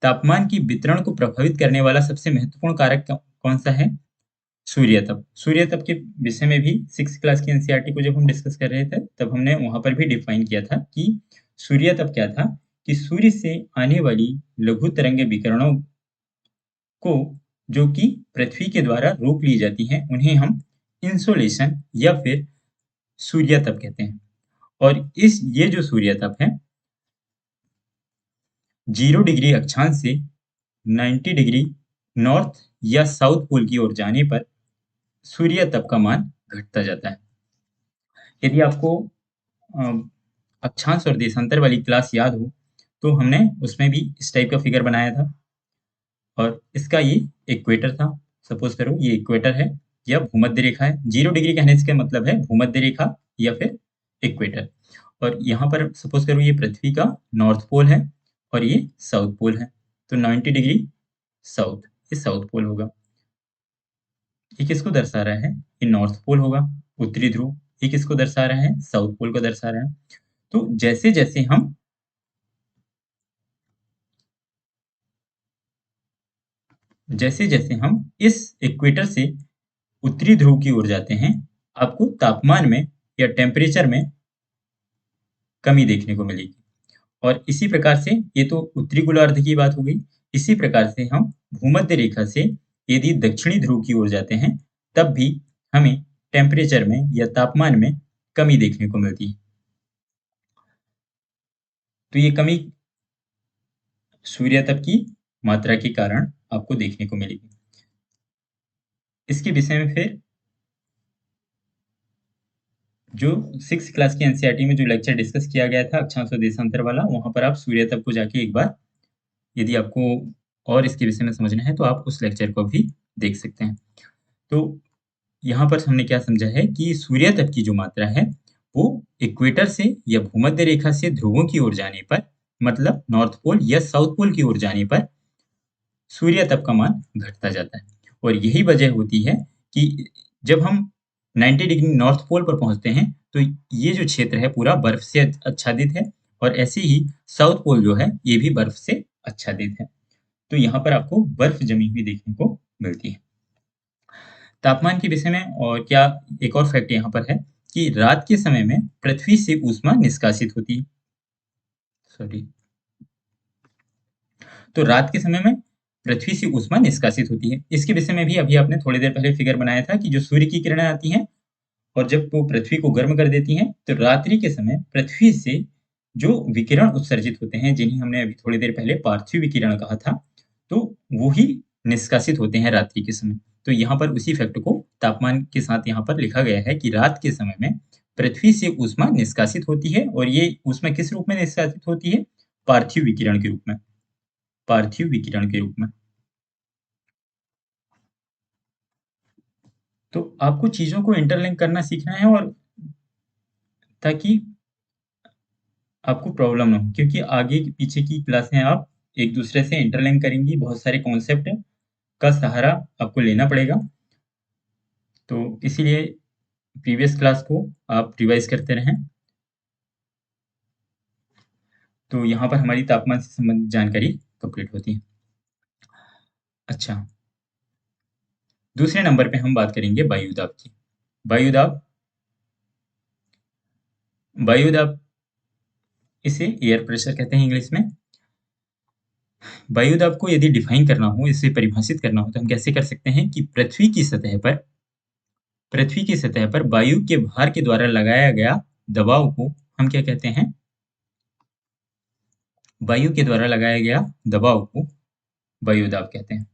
तापमान की वितरण को प्रभावित करने वाला सबसे महत्वपूर्ण कारक कौन सा है? सूर्य तप। सूर्य तप के विषय में भी 6th क्लास की एनसीईआरटी को जब हम डिस्कस कर रहे थे, तब हमने वहां पर भी डिफाइन किया था कि सूर्य तप क्या था, कि सूर्य से आने वाली लघु तरंग विकिरणों को, जो कि पृथ्वी के द्वारा रोक ली जाती हैं, उन्हें हम इंसोलेशन या फिर सूर्य तप कहते हैं। और ये जो सूर्य तप है, 0 डिग्री अक्षांश से 90 डिग्री नॉर्थ या साउथ पोल की ओर जाने पर सूर्य तप का मान घटता जाता है। यदि आपको अक्षांश और देशांतर वाली क्लास याद हो, तो हमने उसमें भी इस टाइप का फिगर बनाया था, और इसका ये इक्वेटर था। सपोज करो ये इक्वेटर है, या भूमध्य रेखा है। 0 डिग्री कहने से मतलब है भूमध्य रेखा या फिर इक्वेटर। और यहाँ पर सपोज करो ये पृथ्वी का नॉर्थ पोल है और ये साउथ पोल है, तो 90 डिग्री साउथ, ये साउथ पोल होगा। ये किसको दर्शा रहा है? ये नॉर्थ पोल होगा, उत्तरी ध्रुव। ये किसको दर्शा रहा है? साउथ पोल को दर्शा रहा है। तो जैसे जैसे हम इस इक्वेटर से उत्तरी ध्रुव की ओर जाते हैं, आपको तापमान में या टेम्परेचर में कमी देखने को मिलेगी। और इसी प्रकार से, ये तो उत्तरी गोलार्ध की बात हो गई। इसी प्रकार से हम भूमध्य रेखा से यदि दक्षिणी ध्रुव की ओर जाते हैं, तब भी हमें टेम्परेचर में या तापमान में कमी देखने को मिलती है। तो ये कमी सूर्यताप की मात्रा के कारण आपको देखने को मिलेगी। इसके विषय में फिर जो 6 क्लास की एनसीईआरटी में जो लेक्चर डिस्कस किया गया था अक्षांश और देशांतर वाला, वहां पर आप सूर्यताप को जाके एक बार, यदि आपको और इसके विषय में समझना है तो आप उस लेक्चर को भी देख सकते हैं। तो यहाँ पर हमने क्या समझा है कि सूर्यताप की जो मात्रा है वो इक्वेटर से या भूमध्य रेखा से ध्रुवों की ओर जाने पर, मतलब नॉर्थ पोल या साउथ पोल की ओर जाने पर सूर्यताप का मान घटता जाता है। और यही वजह होती है कि जब हम 90 डिग्री नॉर्थ पोल पर पहुंचते हैं तो ये जो क्षेत्र है पूरा बर्फ से आच्छादित है, और ऐसे ही साउथ पोल जो है ये भी बर्फ से आच्छादित है। तो यहाँ पर आपको बर्फ जमी हुई देखने को मिलती है। तापमान के विषय में और क्या एक और फैक्ट यहाँ पर है कि रात के समय में पृथ्वी से ऊष्मा निष्कासित होती है। सॉरी, तो रात के समय में पृथ्वी से ऊष्मा निष्कासित होती है। इसके विषय में भी अभी आपने थोड़ी देर पहले फिगर बनाया था कि जो सूर्य की किरणें आती हैं और जब वो पृथ्वी को गर्म कर देती हैं, तो रात्रि के समय पृथ्वी से जो विकिरण उत्सर्जित होते हैं, जिन्हें हमने अभी थोड़ी देर पहले पार्थिव विकिरण कहा था, तो वो ही निष्कासित होते हैं रात्रि के समय। तो यहाँ पर उसी फैक्ट को तापमान के साथ यहाँ पर लिखा गया है कि रात के समय में पृथ्वी से ऊष्मा निष्कासित होती है, और ये ऊष्मा किस रूप में निष्कासित होती है? पार्थिव विकिरण के रूप में। पार्थिव विकिरण के रूप में। तो आपको चीजों को इंटरलिंक करना सीखना है, और ताकि आपको प्रॉब्लम ना हो, क्योंकि आगे की पीछे की क्लासें आप एक दूसरे से इंटरलिंक करेंगी। बहुत सारे कॉन्सेप्ट का सहारा आपको लेना पड़ेगा, तो इसीलिए प्रीवियस क्लास को आप रिवाइज करते रहें। तो यहाँ पर हमारी तापमान से संबंधित जानकारी कंप्लीट होती है। अच्छा, दूसरे नंबर पे हम बात करेंगे वायुदाब की। वायुदाब, वायुदाब इसे एयर प्रेशर कहते हैं इंग्लिश में। वायुदाब को यदि डिफाइन करना हो, इसे परिभाषित करना हो, तो हम कैसे कर सकते हैं कि पृथ्वी की सतह पर वायु के भार के द्वारा लगाया गया दबाव को हम क्या कहते हैं? वायु के द्वारा लगाया गया दबाव को वायुदाब कहते हैं।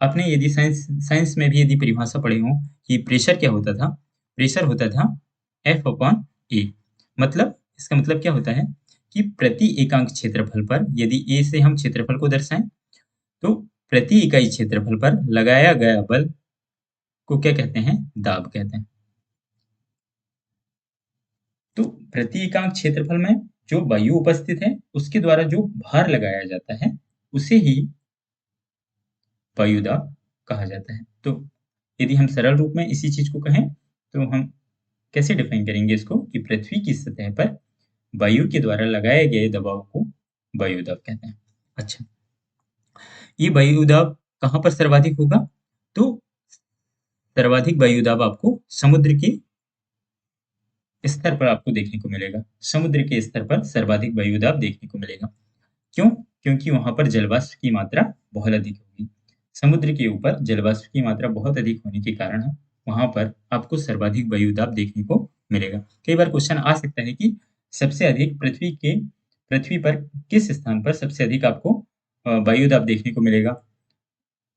आपने यदि साइंस साइंस में भी यदि परिभाषा पढ़ी हो कि प्रेशर क्या होता था? प्रेशर होता था F अपॉन ए। मतलब इसका मतलब क्या होता है कि प्रति एकांक क्षेत्रफल पर, यदि ए से हम क्षेत्रफल को दर्शाएं, तो प्रति इकाई क्षेत्रफल पर लगाया गया बल को क्या कहते हैं? दाब कहते हैं। तो प्रति एकांक क्षेत्रफल में जो वायु उपस्थित है उसके द्वारा जो भार लगाया जाता है उसे ही वायुदाब कहा जाता है। तो यदि हम सरल रूप में इसी चीज को कहें तो हम कैसे डिफाइन करेंगे इसको कि पृथ्वी की सतह पर वायु के द्वारा लगाए गए दबाव को वायुदाब कहते हैं। अच्छा, ये वायुदाब कहाँ पर सर्वाधिक होगा? तो सर्वाधिक वायुदाब आपको समुद्र के स्तर पर आपको देखने को मिलेगा। समुद्र के स्तर पर सर्वाधिक वायुदाब देखने को मिलेगा। क्यों? क्योंकि वहां पर जलवाष्प की मात्रा बहुत अधिक होगी। समुद्र के ऊपर जलवाष्प की मात्रा बहुत अधिक होने के कारण वहां पर आपको सर्वाधिक वायुदाब देखने को मिलेगा। कई बार क्वेश्चन आ सकता है कि सबसे अधिक पृथ्वी पर किस स्थान पर सबसे अधिक आपको वायुदाब देखने को मिलेगा?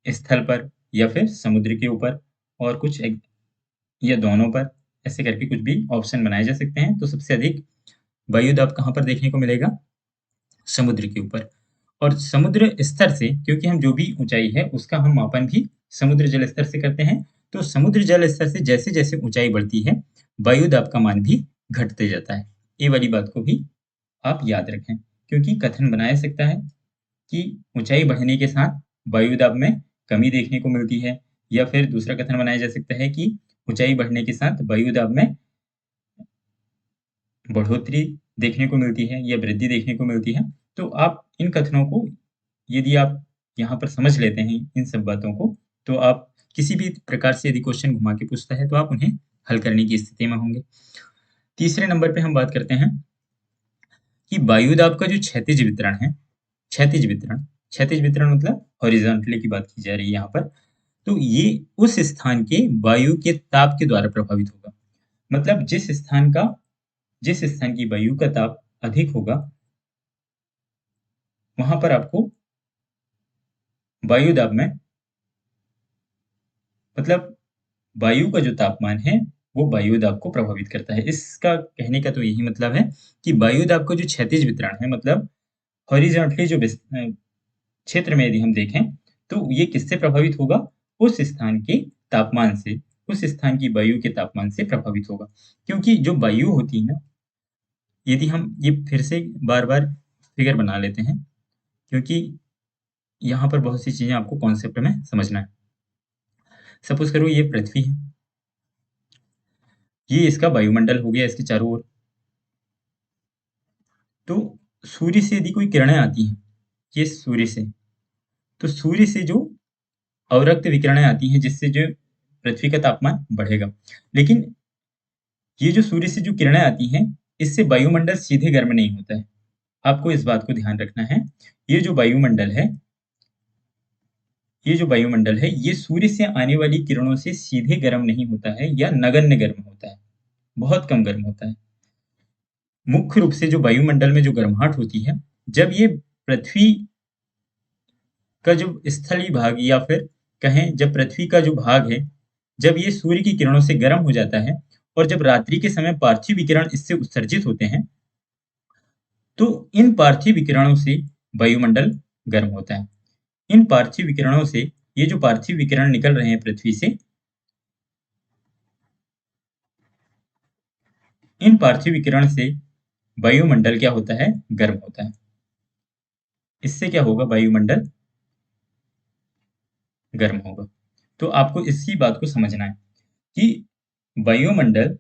स्थल पर या फिर समुद्र के ऊपर, और कुछ या दोनों पर, ऐसे करके कुछ भी ऑप्शन बनाए जा सकते हैं। तो सबसे अधिक वायुदाब कहाँ पर देखने को मिलेगा? समुद्र के ऊपर। और समुद्र स्तर से, क्योंकि हम जो भी ऊंचाई है उसका हम मापन भी समुद्र जल स्तर से करते हैं, तो समुद्र जल स्तर से जैसे जैसे ऊंचाई बढ़ती है वायु दाब का मान भी घटते जाता है। ये वाली बात को भी आप याद रखें, क्योंकि कथन बनाया सकता है कि ऊंचाई बढ़ने के साथ वायु दाब में कमी देखने को मिलती है, या फिर दूसरा कथन बनाया जा सकता है कि ऊंचाई बढ़ने के साथ वायु दाब में बढ़ोतरी देखने को मिलती है या वृद्धि देखने को मिलती है। तो आप इन कथनों को यदि आप यहाँ पर समझ लेते हैं इन सब बातों को, तो आप किसी भी प्रकार से यदि क्वेश्चन घुमा के पूछता है तो आप उन्हें हल करने की स्थिति में होंगे। तीसरे नंबर पे हम बात करते हैं कि वायु दाब का जो क्षैतिज वितरण है, क्षैतिज वितरण मतलब हॉरिजॉन्टली की बात की जा रही है यहाँ पर, तो ये उस स्थान के वायु के ताप के द्वारा प्रभावित होगा। मतलब जिस स्थान की वायु का ताप अधिक होगा वहां पर आपको वायु दाब में, मतलब वायु का जो तापमान है वो वायु दाब को प्रभावित करता है। इसका कहने का तो यही मतलब है कि वायु दाब का जो क्षैतिज वितरण है, मतलब हॉरिजॉन्टली जो क्षेत्र में यदि हम देखें तो ये किससे प्रभावित होगा? उस स्थान के तापमान से, उस स्थान की वायु के तापमान से प्रभावित होगा। क्योंकि जो वायु होती है ना, यदि हम ये फिर से बार बार फिगर बना लेते हैं, क्योंकि यहाँ पर बहुत सी चीजें आपको कॉन्सेप्ट में समझना है। सपोज करो ये पृथ्वी है, ये इसका वायुमंडल हो गया इसके चारों ओर। तो सूर्य से यदि कोई किरणें आती हैं, ये सूर्य से, तो सूर्य से जो अवरक्त विकिरणें आती हैं जिससे जो पृथ्वी का तापमान बढ़ेगा। लेकिन ये जो सूर्य से जो किरणें आती हैं इससे वायुमंडल सीधे गर्म नहीं होता है। आपको इस बात को ध्यान रखना है। ये जो वायुमंडल है, ये सूर्य से आने वाली किरणों से सीधे गर्म नहीं होता है या नगण्य गर्म होता है, बहुत कम गर्म होता है। मुख्य रूप से जो वायुमंडल में जो गर्माहट होती है, जब ये पृथ्वी का जो स्थलीय भाग, या फिर कहें जब पृथ्वी का जो भाग है, जब ये सूर्य की किरणों से गर्म हो जाता है और जब रात्रि के समय पार्थिव विकिरण इससे उत्सर्जित होते हैं, तो इन पार्थिव विकिरणों से वायुमंडल गर्म होता है। इन पार्थिव विकिरणों से, ये जो पार्थिव विकिरण निकल रहे हैं पृथ्वी से, इन पार्थिव विकिरण से वायुमंडल क्या होता है? गर्म होता है। इससे क्या होगा? वायुमंडल गर्म होगा। तो आपको इसी बात को समझना है कि वायुमंडल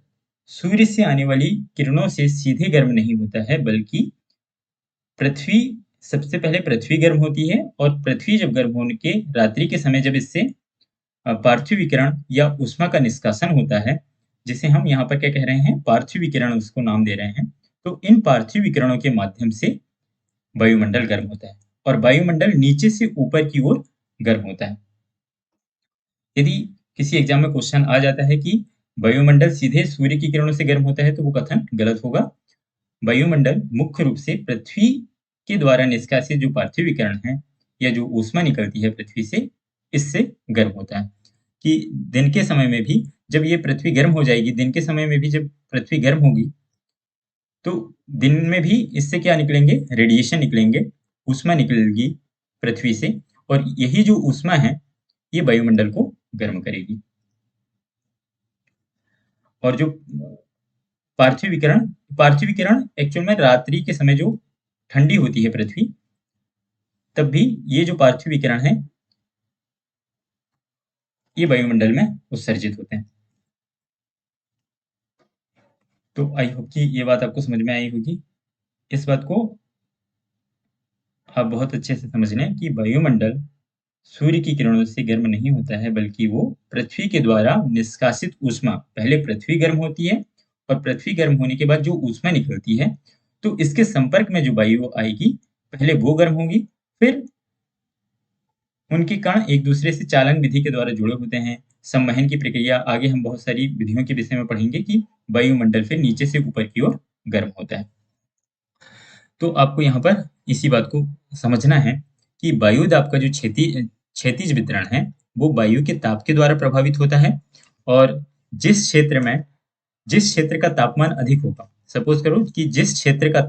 सूर्य से आने वाली किरणों से सीधे गर्म नहीं होता है, बल्कि पृथ्वी, सबसे पहले पृथ्वी गर्म होती है, और पृथ्वी जब गर्म होने के रात्रि के समय जब इससे पार्थिव विकिरण या ऊष्मा का निष्कासन होता है, जिसे हम यहाँ पर क्या कह रहे हैं? पार्थिव विकिरण उसको नाम दे रहे हैं। तो इन पार्थिव विकिरणों के माध्यम से वायुमंडल गर्म होता है, और वायुमंडल नीचे से ऊपर की ओर गर्म होता है। यदि किसी एग्जाम में क्वेश्चन आ जाता है कि वायुमंडल सीधे सूर्य की किरणों से गर्म होता है, तो वो कथन गलत होगा। वायुमंडल मुख्य रूप से पृथ्वी के द्वारा निष्कासित जो पार्थिव विकिरण है या जो ऊष्मा निकलती है पृथ्वी से, इससे गर्म होता है। कि दिन के समय में भी जब ये पृथ्वी गर्म हो जाएगी, दिन के समय में भी जब पृथ्वी गर्म होगी, तो दिन में भी इससे क्या निकलेंगे? रेडिएशन निकलेंगे, ऊष्मा निकलेगी पृथ्वी से, और यही जो ऊष्मा है ये वायुमंडल को गर्म करेगी। और जो पार्थिव विकिरण एक्चुअल में रात्रि के समय जो ठंडी होती है पृथ्वी, तब भी ये जो पार्थिव विकिरण है ये वायुमंडल में उत्सर्जित होते हैं। तो आई होप कि ये बात आपको समझ में आई होगी। इस बात को आप बहुत अच्छे से समझ लें कि वायुमंडल सूर्य की किरणों से गर्म नहीं होता है, बल्कि वो पृथ्वी के द्वारा निष्कासित ऊष्मा, पहले पृथ्वी गर्म होती है और पृथ्वी गर्म होने के बाद जो ऊष्मा निकलती है, तो इसके संपर्क में जो वायु आएगी, पहले वो गर्म होगी, फिर उनके कण एक दूसरे से चालन विधि के द्वारा जुड़े होते हैं। संवहन की प्रक्रिया, आगे हम बहुत सारी विधियों के विषय में पढ़ेंगे कि वायुमंडल फिर नीचे से ऊपर की ओर गर्म होता है। तो आपको यहाँ पर इसी बात को समझना है कि वायु दाब का जो क्षैतिज वितरण है वो वायु के ताप के द्वारा प्रभावित होता है, और जिस क्षेत्र का तापमान अधिक होगा, सपोज करो कि जिस क्षेत्र का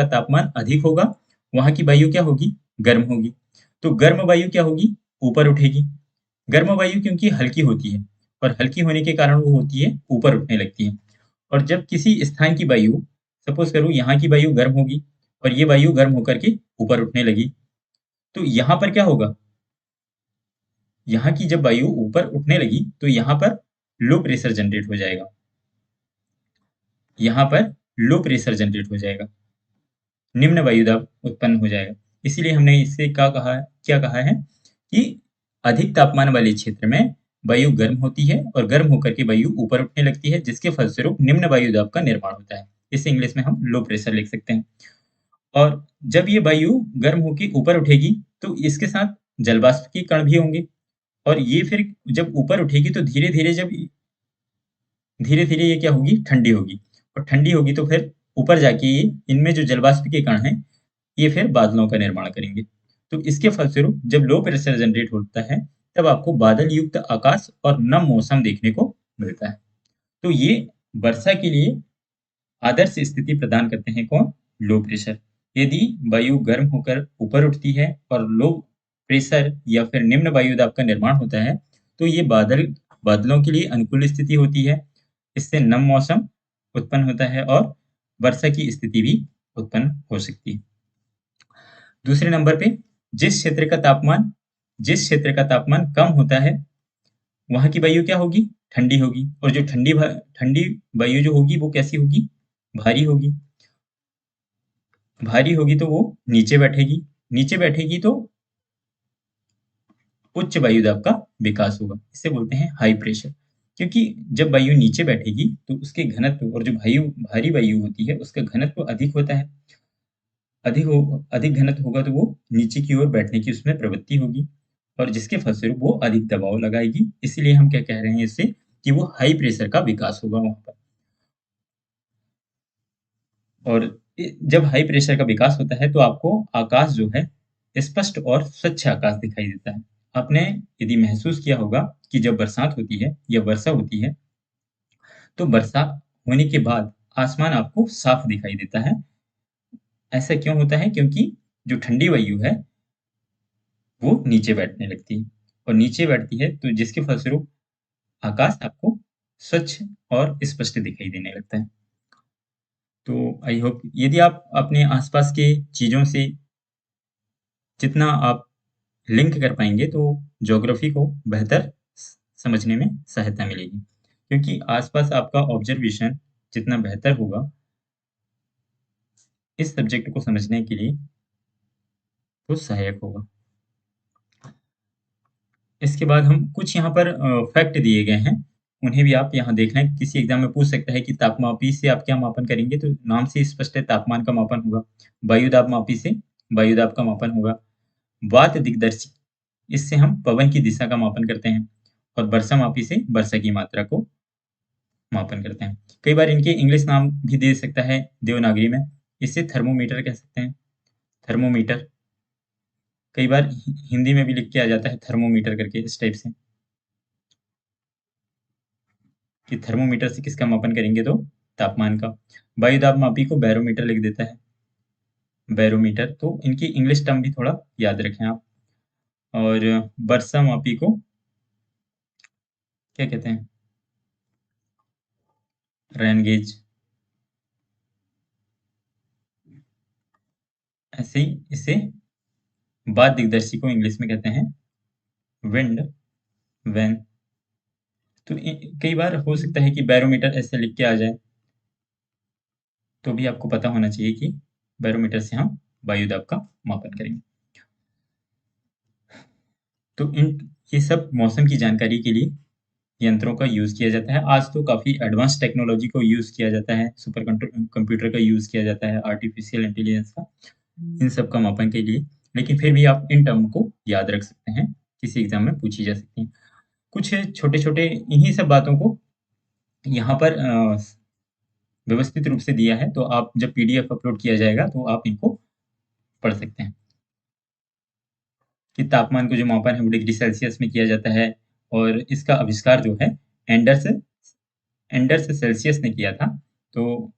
तापमान अधिक होगा वहां की वायु क्या होगी? गर्म होगी। तो गर्म वायु क्या होगी? ऊपर उठेगी। गर्म वायु क्योंकि हल्की होती है और हल्की होने के कारण वो होती है ऊपर उठने लगती है। और जब किसी स्थान की वायु, सपोज करूँ यहाँ की वायु गर्म होगी और ये वायु गर्म होकर के ऊपर उठने लगी, तो यहाँ पर क्या होगा? यहाँ की जब वायु ऊपर उठने लगी तो यहाँ पर लो प्रेशर जनरेट हो जाएगा। यहाँ पर लो प्रेशर जनरेट हो जाएगा, निम्न वायुदाब उत्पन्न हो जाएगा। इसीलिए हमने इससे क्या कहा है कि अधिक तापमान वाले क्षेत्र में वायु गर्म होती है और गर्म होकर के वायु ऊपर उठने लगती है, जिसके फलस्वरूप निम्न वायुदाब का निर्माण होता है। इसे इंग्लिश में हम लो प्रेशर लिख सकते हैं। और जब ये वायु गर्म होकर ऊपर उठेगी तो इसके साथ जलवाष्प के कण भी होंगे और ये फिर जब ऊपर उठेगी तो धीरे धीरे ये क्या होगी? ठंडी होगी। और ठंडी होगी तो फिर ऊपर जाके ये इनमें जो जलवाष्प के कण हैं ये फिर बादलों का निर्माण करेंगे। तो इसके फलस्वरूप जब लो प्रेशर जनरेट होता है तब आपको बादल युक्त आकाश और नम मौसम देखने को मिलता है। तो ये वर्षा के लिए आदर्श स्थिति प्रदान करते हैं कौन? Low pressure. यदि वायु गर्म होकर ऊपर उठती है और लो प्रेशर या फिर निम्न वायु दाब का निर्माण होता है तो ये बादलों के लिए अनुकूल स्थिति होती है। इससे नम मौसम उत्पन्न होता है और वर्षा की स्थिति भी उत्पन्न हो सकती है। दूसरे नंबर पे जिस क्षेत्र का तापमान कम होता है वहां की वायु क्या होगी? ठंडी होगी। और जो ठंडी वायु जो होगी वो कैसी होगी? भारी होगी। भारी होगी तो वो नीचे बैठेगी तो उच्च वायु दाब का विकास होगा। इसे बोलते हैं हाई प्रेशर। क्योंकि जब वायु नीचे बैठेगी तो उसके घनत्व और जो भारी वायु होती है उसका घनत्व अधिक होता है। अधिक घनत्व होगा तो वो नीचे की ओर बैठने की उसमें प्रवृत्ति होगी और जिसके फलस्वरूप वो अधिक दबाव लगाएगी। इसीलिए हम क्या कह रहे हैं इससे कि वो हाई प्रेशर का विकास होगा वहां पर। और जब हाई प्रेशर का विकास होता है तो आपको आकाश जो है स्पष्ट और स्वच्छ आकाश दिखाई देता है। आपने यदि महसूस किया होगा कि जब बरसात होती है या वर्षा होती है तो वर्षा होने के बाद आसमान आपको साफ दिखाई देता है। ऐसा क्यों होता है? क्योंकि जो ठंडी वायु है वो नीचे बैठने लगती है और नीचे बैठती है तो जिसके फलस्वरूप आकाश आपको स्वच्छ और स्पष्ट दिखाई देने लगता है। तो आई होप यदि आप अपने आसपास के चीजों से जितना आप लिंक कर पाएंगे तो ज्योग्राफी को बेहतर समझने में सहायता मिलेगी। क्योंकि आसपास आपका ऑब्जर्वेशन जितना बेहतर होगा इस सब्जेक्ट को समझने के लिए वो सहायक होगा। इसके बाद हम कुछ यहाँ पर फैक्ट दिए गए हैं, उन्हें भी आप यहाँ देख लें। किसी एग्जाम में पूछ सकता है कि तापमापी से आप क्या मापन करेंगे? तो नाम से स्पष्ट है, तापमान का मापन होगा। वायुदाब मापी से वायुदाब का मापन होगा। वात दिग्दर्शी, इससे हम पवन की दिशा का मापन करते हैं। और वर्षा मापी से वर्षा की मात्रा को मापन करते हैं। कई बार इनके इंग्लिश नाम भी दे सकता है देवनागरी में। इसे थर्मोमीटर कह सकते हैं, थर्मोमीटर। कई बार हिंदी में भी लिख के आ जाता है थर्मोमीटर करके, इस टाइप से कि थर्मोमीटर से किसका मापन करेंगे? तो तापमान का। वायुदाब मापी को बैरोमीटर लिख देता है, बैरोमीटर। तो इनकी इंग्लिश टर्म भी थोड़ा याद रखें आप। और वर्षा मापी को क्या कहते हैं? Rain gauge. ऐसे ही इसे वात दिग्दर्शी को इंग्लिश में कहते हैं विंड वैन। तो कई बार हो सकता है कि बैरोमीटर ऐसे लिख के आ जाए, तो भी आपको पता होना चाहिए कि बैरोमीटर से हम वायुदाब का मापन करेंगे। तो ये सब मौसम की जानकारी के लिए यंत्रों का यूज किया जाता है। आज तो काफी एडवांस टेक्नोलॉजी को यूज किया जाता है, सुपर कंप्यूटर का यूज किया जाता है, आर्टिफिशियल इंटेलिजेंस का, इन सब का मापन के लिए। लेकिन फिर भी आप इन टर्म को याद रख सकते हैं, किसी एग्जाम में पूछी जा सकती हैं। कुछ छोटे छोटे इन्हीं सब बातों को यहाँ पर व्यवस्थित रूप से दिया है, तो आप जब पीडीएफ अपलोड किया जाएगा तो आप इनको पढ़ सकते हैं कि तापमान को जो मापन है वो डिग्री सेल्सियस में किया जाता है। और इसका आविष्कार जो है एंडर्स एंडर्स सेल्सियस ने किया था। तो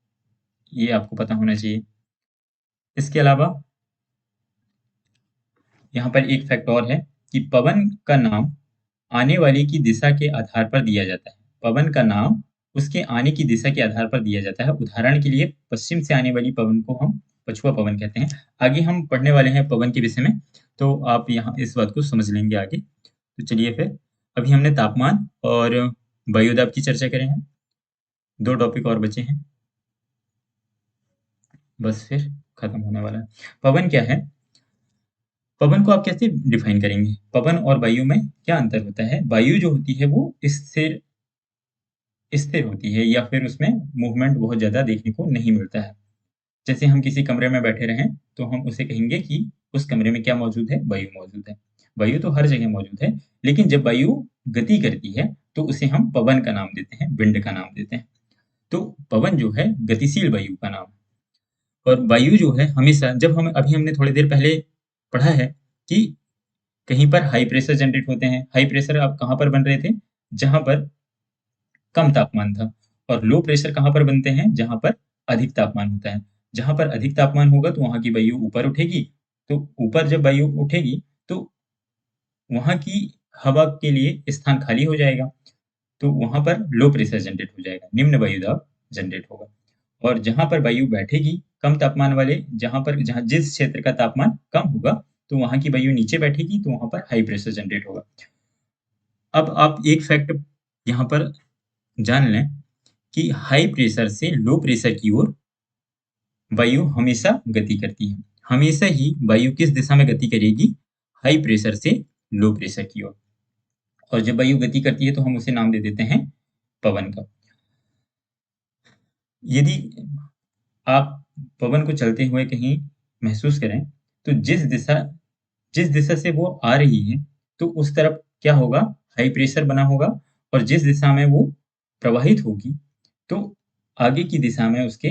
ये आपको पता होना चाहिए। इसके अलावा यहाँ पर एक फैक्ट और है कि पवन का नाम आने वाले की दिशा के आधार पर दिया जाता है। पवन का नाम उसके आने की दिशा के आधार पर दिया जाता है। उदाहरण के लिए पश्चिम से आने वाली पवन को हम पछुआ पवन कहते हैं। आगे हम पढ़ने वाले हैं पवन के विषय में, तो आप यहाँ इस बात को समझ लेंगे आगे। तो चलिए फिर, अभी हमने तापमान और वायुदाब की चर्चा करें हैं। 2 टॉपिक और बचे हैं, बस फिर खत्म होने वाला है। पवन क्या है? पवन को आप कैसे डिफाइन करेंगे? पवन और वायु में क्या अंतर होता है? वायु जो होती है वो स्थिर स्थिर होती है, या फिर उसमें मूवमेंट बहुत ज़्यादा देखने को नहीं मिलता है। जैसे हम किसी कमरे में बैठे रहें, तो हम उसे कहेंगे कि उस कमरे में क्या मौजूद है? वायु मौजूद है। वायु तो हर जगह मौजूद है, लेकिन जब वायु गति करती है, तो उसे हम पवन का नाम देते हैं, विंड का नाम देते हैं। तो पवन जो है गतिशील वायु का नाम है। और वायु जो है हमेशा, जब हम अभी हमने थोड़ी देर पहले पढ़ा है कि कहीं पर हाई प्रेशर जनरेट होते हैं। हाई प्रेशर आप कहाँ पर बन रहे थे? जहाँ पर कम तापमान था। और लो प्रेशर कहाँ पर बनते हैं? जहाँ पर अधिक तापमान होता है। जहाँ पर अधिक तापमान होगा तो वहाँ की वायु ऊपर उठेगी। तो ऊपर जब वायु उठेगी तो वहाँ की हवा के लिए स्थान खाली हो जाएगा। तो वहाँ पर लो प्रेशर जनरेट हो जाएगा, निम्न वायु दाब जनरेट होगा। और जहाँ पर वायु बैठेगी कम तापमान वाले, जहाँ जिस क्षेत्र का तापमान कम होगा, तो वहाँ की वायु नीचे बैठेगी, तो वहाँ पर हाई प्रेशर जनरेट होगा। अब आप एक फैक्ट यहाँ पर जान लें कि हाई प्रेशर से लो प्रेशर की ओर वायु हमेशा गति करती है। हमेशा ही वायु किस दिशा में गति करेगी? हाई प्रेशर से लो प्रेशर की ओर। और जब वायु गति करती है तो हम उसे नाम दे देते हैं पवन का। यदि आप पवन को चलते हुए कहीं महसूस करें, तो जिस दिशा से वो आ रही है, तो उस तरफ क्या होगा? हाई प्रेशर बना होगा। और जिस दिशा में वो प्रवाहित होगी, तो आगे की दिशा में उसके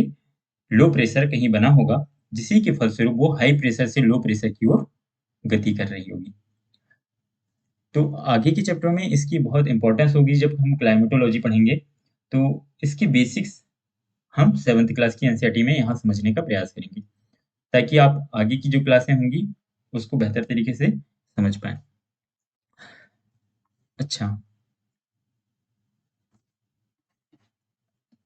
लो प्रेशर कहीं बना होगा, जिसी के फलस्वरूप वो हाई प्रेशर से लो प्रेशर की ओर गति कर रही होगी। तो आगे के चैप्टर में इसकी बहुत इंपॉर्टेंस होगी। जब हम क्लाइमेटोलॉजी पढ़ेंगे, तो इसके बेसिक्स हम 7th क्लास की एनसीईआरटी में यहाँ समझने का प्रयास करेंगे, ताकि आप आगे की जो क्लासें होंगी उसको बेहतर तरीके से समझ पाएँ। अच्छा,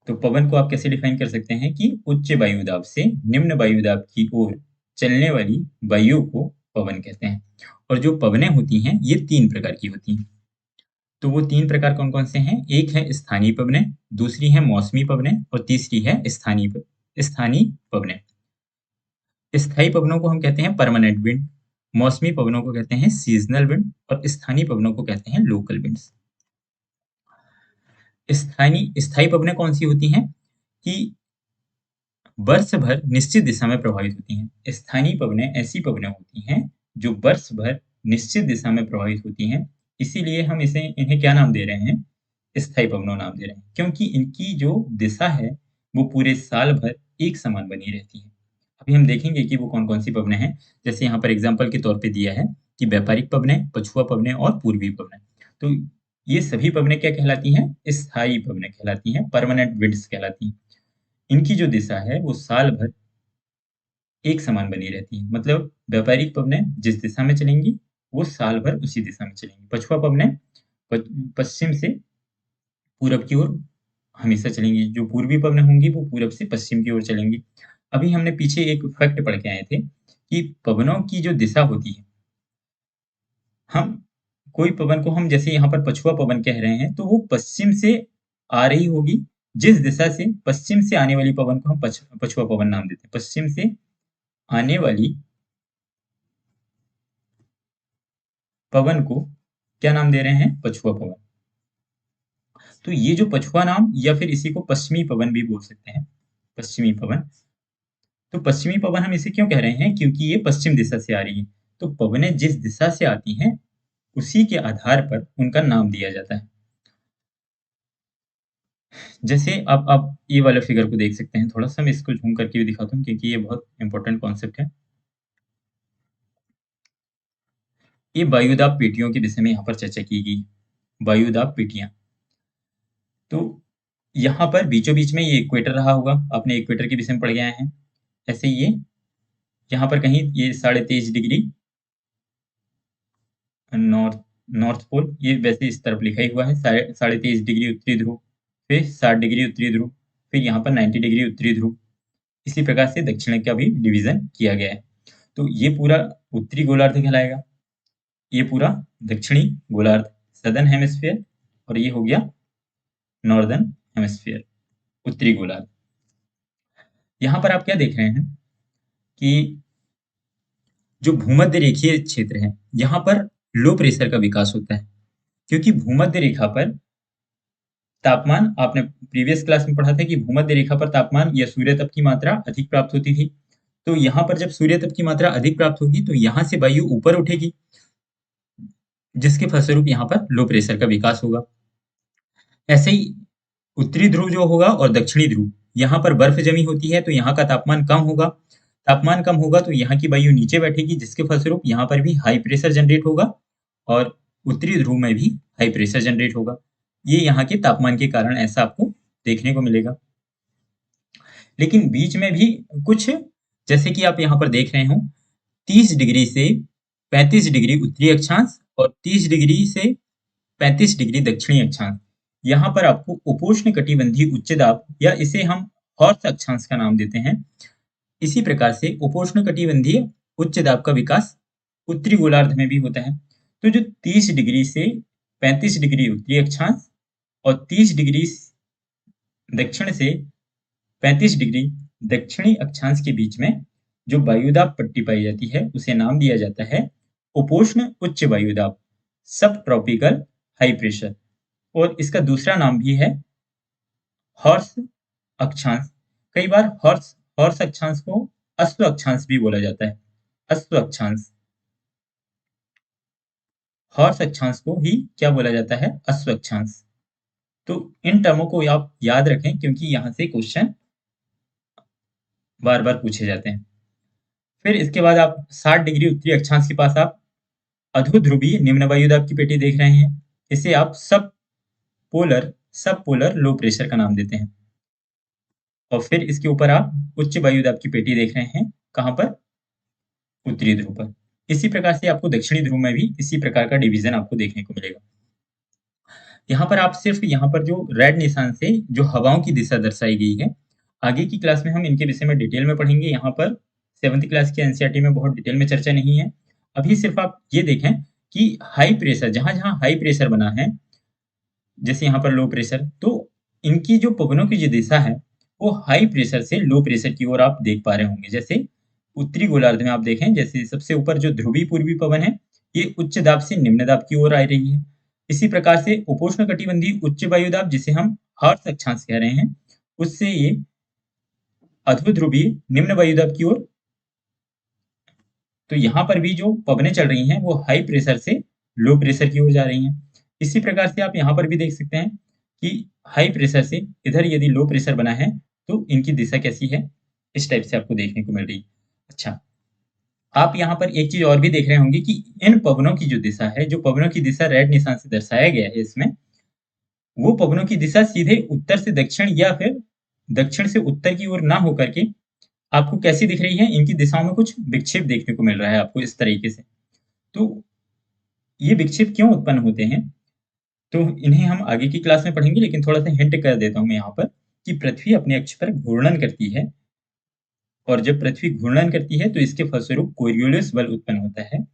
तो पवन को आप कैसे डिफाइन कर सकते हैं कि उच्च वायुदाब से निम्न वायुदाब की ओर चलने वाली वायु को पवन कहते हैं। और जो पवनें होती हैं ये 3 प्रकार की होती हैं। तो वो 3 प्रकार कौन-कौन से हैं? एक है स्थानीय पवनें, दूसरी है मौसमी पवनें और तीसरी है स्थानीय पवनें। स्थायी पवनों को हम कहते हैं परमानेंट विंड, मौसमी पवनों को कहते हैं सीज़नल विंड और स्थानीय पवनों को कहते हैं लोकल विंड्स। स्थायी पवनें कौन-सी होती हैं? कि वर्ष भर निश्चित दिशा में प्रभावित होती हैं। स्थानीय पवनें ऐसी पवनें होती हैं जो वर्ष भर निश्चित दिशा में प्रभावित होती हैं। इसीलिए हम इन्हें क्या नाम दे रहे हैं? स्थायी पवनों नाम दे रहे हैं, क्योंकि इनकी जो दिशा है वो पूरे साल भर एक समान बनी रहती है। अभी हम देखेंगे कि वो कौन-कौन सी पवनें हैं। जैसे यहाँ पर एग्जाम्पल के तौर पे दिया है कि व्यापारिक पवनें, पछुआ पवनें और पूर्वी पवनें। तो ये सभी पवनें क्या कहलाती हैं? स्थायी पवनें कहलाती हैं, परमानेंट विंड्स कहलाती हैं। इनकी जो दिशा है वो साल भर एक समान बनी रहती है। मतलब व्यापारिक पवनें जिस दिशा में चलेंगी, वो साल भर उसी दिशा में चलेंगी। पछुआ पवनें पश्चिम से पूरब की ओर हमेशा चलेंगी। जो पूर्वी पवनें होंगी वो पूरब से पश्चिम की ओर चलेंगी। अभी हमने पीछे एक फैक्ट पढ़ के आए थे कि पवनों की जो दिशा होती है, हम कोई पवन को हम जैसे यहाँ पर पछुआ पवन कह रहे हैं, तो वो पश्चिम से आ रही होगी। जिस दिशा से पश्चिम से आने वाली पवन को हम पछुआ पवन नाम देते हैं। पश्चिम से आने वाली पवन को क्या नाम दे रहे हैं? पछुआ पवन। तो ये जो पछुआ नाम, या फिर इसी को पश्चिमी पवन भी बोल सकते हैं, पश्चिमी पवन। तो पश्चिमी पवन हम इसे क्यों कह रहे हैं? क्योंकि ये पश्चिम दिशा से आ रही है। तो पवनें जिस दिशा से आती हैं, उसी के आधार पर उनका नाम दिया जाता है। जैसे अब आप ये वाला फिगर को देख सकते हैं। थोड़ा-सा मैं इसको ज़ूम करके भी दिखाता हूँ, क्योंकि ये बहुत इम्पोर्टेंट कॉन्सेप्ट है। ये वायुदाब पेटियों के विषय में यहाँ पर चर्चा की गई। वायुदाब पेटियाँ। तो यहाँ पर बीचों-बीच में ये इक्वेटर रहा होगा। आपने इक्वेटर के विषय में पढ़ के आए हैं। ऐसे ये यहाँ पर कहीं ये 23.5 डिग्री नॉर्थ नॉर्थ पोल, ये वैसे इस तरफ लिखा ही हुआ है, 23.5 डिग्री उत्तरी ध्रुव, फिर 60 डिग्री उत्तरी ध्रुव, फिर यहाँ पर 90 डिग्री उत्तरी ध्रुव। इसी प्रकार से दक्षिण का भी डिवीजन किया गया है। तो ये पूरा उत्तरी गोलार्ध कहलाएगा, ये पूरा दक्षिणी गोलार्ध सदर्न हेमिस्फीयर, और ये हो गया नॉर्दर्न हेमिस्फीयर उत्तरी गोलार्ध। यहाँ पर आप क्या देख रहे हैं कि जो भूमध्य रेखीय क्षेत्र है, यहाँ पर लो प्रेशर का विकास होता है, क्योंकि भूमध्य रेखा पर तापमान, आपने प्रीवियस क्लास में पढ़ा था कि भूमध्य रेखा पर तापमान या सूर्य तप की मात्रा अधिक प्राप्त होती थी। तो यहाँ पर जब सूर्य तप की मात्रा अधिक प्राप्त होगी तो यहाँ से वायु ऊपर उठेगी, जिसके फलस्वरूप यहाँ पर लो प्रेशर का विकास होगा। ऐसे ही उत्तरी ध्रुव जो होगा और दक्षिणी ध्रुव, यहाँ पर बर्फ जमी होती है तो यहाँ का तापमान कम होगा। तापमान कम होगा तो यहाँ की वायु नीचे बैठेगी, जिसके फलस्वरूप यहाँ पर भी हाई प्रेशर जनरेट होगा, और उत्तरी ध्रुव में भी हाई प्रेशर जनरेट होगा। ये यहाँ के तापमान के कारण ऐसा आपको देखने को मिलेगा। लेकिन बीच में भी कुछ, जैसे कि आप यहाँ पर देख रहे हो, 30 डिग्री से 35 डिग्री उत्तरी अक्षांश और 30 डिग्री से 35 डिग्री दक्षिणी अक्षांश, यहाँ पर आपको उपोष्ण कटिबंधीय उच्च दाब, या इसे हम हॉर्स अक्षांश का नाम देते हैं। इसी प्रकार से उपोष्ण कटिबंधीय उच्च दाब का विकास उत्तरी गोलार्ध में भी होता है। तो जो 30 डिग्री से 35 डिग्री उत्तरी अक्षांश और 30 डिग्री दक्षिण से 35 डिग्री दक्षिणी अक्षांश के बीच में जो वायुदाब पट्टी पाई जाती है, उसे नाम दिया जाता है उपोष्ण उच्च वायुदाब, सब ट्रॉपिकल हाई प्रेशर। और इसका दूसरा नाम भी है हॉर्स अक्षांश। कई बार हॉर्स हॉर्स अक्षांश को अश्व अक्षांश भी बोला जाता है। अश्व अक्षांश, हॉर्स अक्षांश को ही क्या बोला जाता है? अश्व अक्षांश। तो इन टर्मों को आप याद रखें, क्योंकि यहां से क्वेश्चन बार बार पूछे जाते हैं। फिर इसके बाद आप 60 डिग्री उत्तरी अक्षांश के पास आप अधोध्रुवीय निम्न वायुदाब की पेटी देख रहे हैं। इसे आप सब पोलर लो प्रेशर का नाम देते हैं। और फिर इसके ऊपर आप उच्च वायुदाब की पेटी देख रहे हैं, कहां पर? उत्तरी ध्रुव पर। इसी प्रकार से आपको दक्षिणी ध्रुव में भी इसी प्रकार का डिवीजन आपको देखने को मिलेगा। यहाँ पर आप सिर्फ यहाँ पर जो रेड निशान से जो हवाओं की दिशा दर्शाई गई है, आगे की क्लास में हम इनके विषय में डिटेल में पढ़ेंगे। यहाँ पर 7th क्लास की एनसीईआरटी में बहुत डिटेल में चर्चा नहीं है। अभी सिर्फ आप ये देखें कि हाई प्रेशर, जहां जहां हाई प्रेशर बना है, जैसे यहाँ पर लो प्रेशर, तो इनकी जो पवनों की जो दिशा है वो हाई प्रेशर से लो प्रेशर की ओर आप देख पा रहे होंगे। जैसे उत्तरी गोलार्ध में आप देखें, जैसे सबसे ऊपर जो ध्रुवी पूर्वी पवन है, ये उच्च दाब से निम्न दाब की ओर आ रही है। इसी प्रकार से उपोष्ण कटिबंधीय उच्च वायुदाब, जिसे हम हॉर्स अक्षांश कह रहे हैं, उससे ये अधोध्रुवीय निम्न वायुदाब की ओर, तो यहाँ पर भी जो पवनें चल रही हैं वो हाई प्रेशर से लो प्रेशर की ओर जा रही हैं। इसी प्रकार से आप यहाँ पर भी देख सकते हैं कि हाई प्रेशर से इधर यदि लो प्रेशर बना है तो इनकी दिशा कैसी है, इस टाइप से आपको देखने को मिल रही है। अच्छा, आप यहाँ पर एक चीज और भी देख रहे होंगे कि इन पवनों की जो दिशा है, जो पवनों की दिशा रेड निशान से दर्शाया गया है इसमें, वो पवनों की दिशा सीधे उत्तर से दक्षिण या फिर दक्षिण से उत्तर की ओर ना होकर के आपको कैसी दिख रही है? इनकी दिशाओं में कुछ विक्षेप देखने को मिल रहा है आपको इस तरीके से। तो ये विक्षेप क्यों उत्पन्न होते हैं, तो इन्हें हम आगे की क्लास में पढ़ेंगे, लेकिन थोड़ा सा हिंट कर देता हूं मैं यहाँ पर कि पृथ्वी अपने अक्ष पर घूर्णन करती है, और जब पृथ्वी घूर्णन करती है तो इसके फलस्वरूप कोरियोलिस बल उत्पन्न होता है,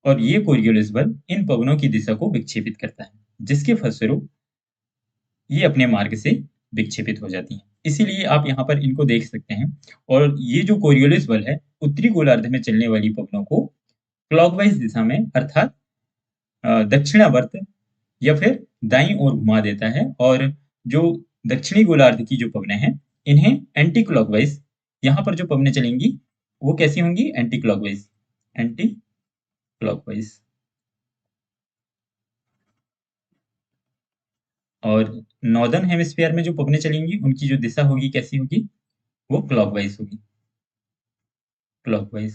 और ये कोरियोलिस बल इन पवनों की दिशा को विक्षेपित करता है, जिसके फलस्वरूप ये अपने मार्ग से विक्षेपित हो जाती हैं। इसीलिए आप यहाँ पर इनको देख सकते हैं। और ये जो कोरियोलिस बल है, उत्तरी गोलार्ध में चलने वाली पवनों को क्लॉकवाइज दिशा में, अर्थात दक्षिणावर्त या फिर दाईं ओर घुमा देता है, और जो दक्षिणी गोलार्ध की जो पवनें हैं, इन्हें एंटी क्लॉकवाइज, यहाँ पर जो पवनें चलेंगी वो कैसी होंगी? Anti clockwise, anti clockwise. और नॉर्दर्न हेमिस्फीयर में जो पवनें चलेंगी उनकी जो दिशा होगी कैसी होगी? वो क्लॉकवाइज होगी, क्लॉकवाइज।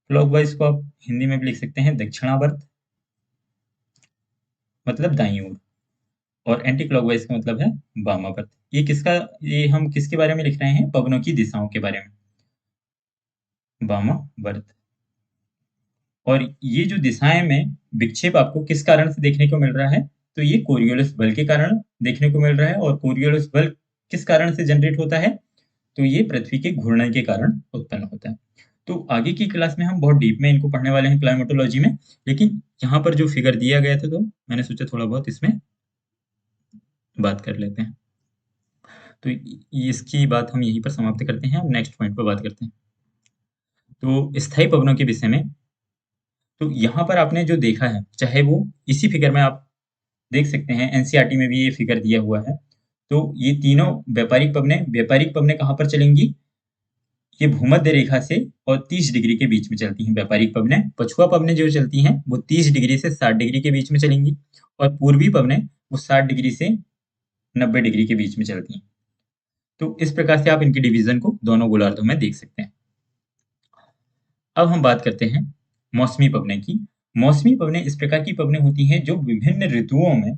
क्लॉकवाइज को आप हिंदी में भी लिख सकते हैं दक्षिणावर्त, मतलब दाईं ओर, और एंटी क्लॉकवाइज का मतलब है वामावर्त। ये हम किसके बारे में लिख रहे हैं? पवनों की दिशाओं के बारे में, वामावर्त। और ये जो दिशाएं में विक्षेप आपको किस कारण से देखने को मिल रहा है, तो ये कोरियोलिस बल के कारण देखने को मिल रहा है। और कोरियोलिस बल किस कारण से जनरेट होता है, तो ये पृथ्वी के घूर्णन के कारण उत्पन्न होता है। तो आगे की क्लास में हम बहुत डीप में इनको पढ़ने वाले हैं क्लाइमेटोलॉजी में, लेकिन यहाँ पर जो फिगर दिया गया था तो मैंने सोचा थोड़ा बहुत इसमें बात कर लेते हैं। तो इसकी बात हम यहीं पर समाप्त करते हैं, अब नेक्स्ट पॉइंट पर बात करते हैं। तो स्थायी पवनों के विषय में, तो यहाँ पर आपने जो देखा है, चाहे वो इसी फिगर में आप देख सकते हैं, एनसीईआरटी में भी ये फिगर दिया हुआ है। तो ये तीनों व्यापारिक पवनें कहाँ पर चलेंगी, ये भूमध्य रेखा से और 30 डिग्री के बीच में चलती हैं व्यापारिक पवनें। पछुआ पवनें जो चलती हैं वो 30 डिग्री से 60 डिग्री के बीच में चलेंगी, और पूर्वी पवनें वो 60 डिग्री से 90 डिग्री के बीच में चलती हैं। तो इस प्रकार से आप इनके डिवीजन को दोनों गोलार्धों में देख सकते हैं। अब हम बात करते हैं मौसमी पवनें की। मौसमी पवनें इस प्रकार की पवनें होती हैं जो विभिन्न ऋतुओं में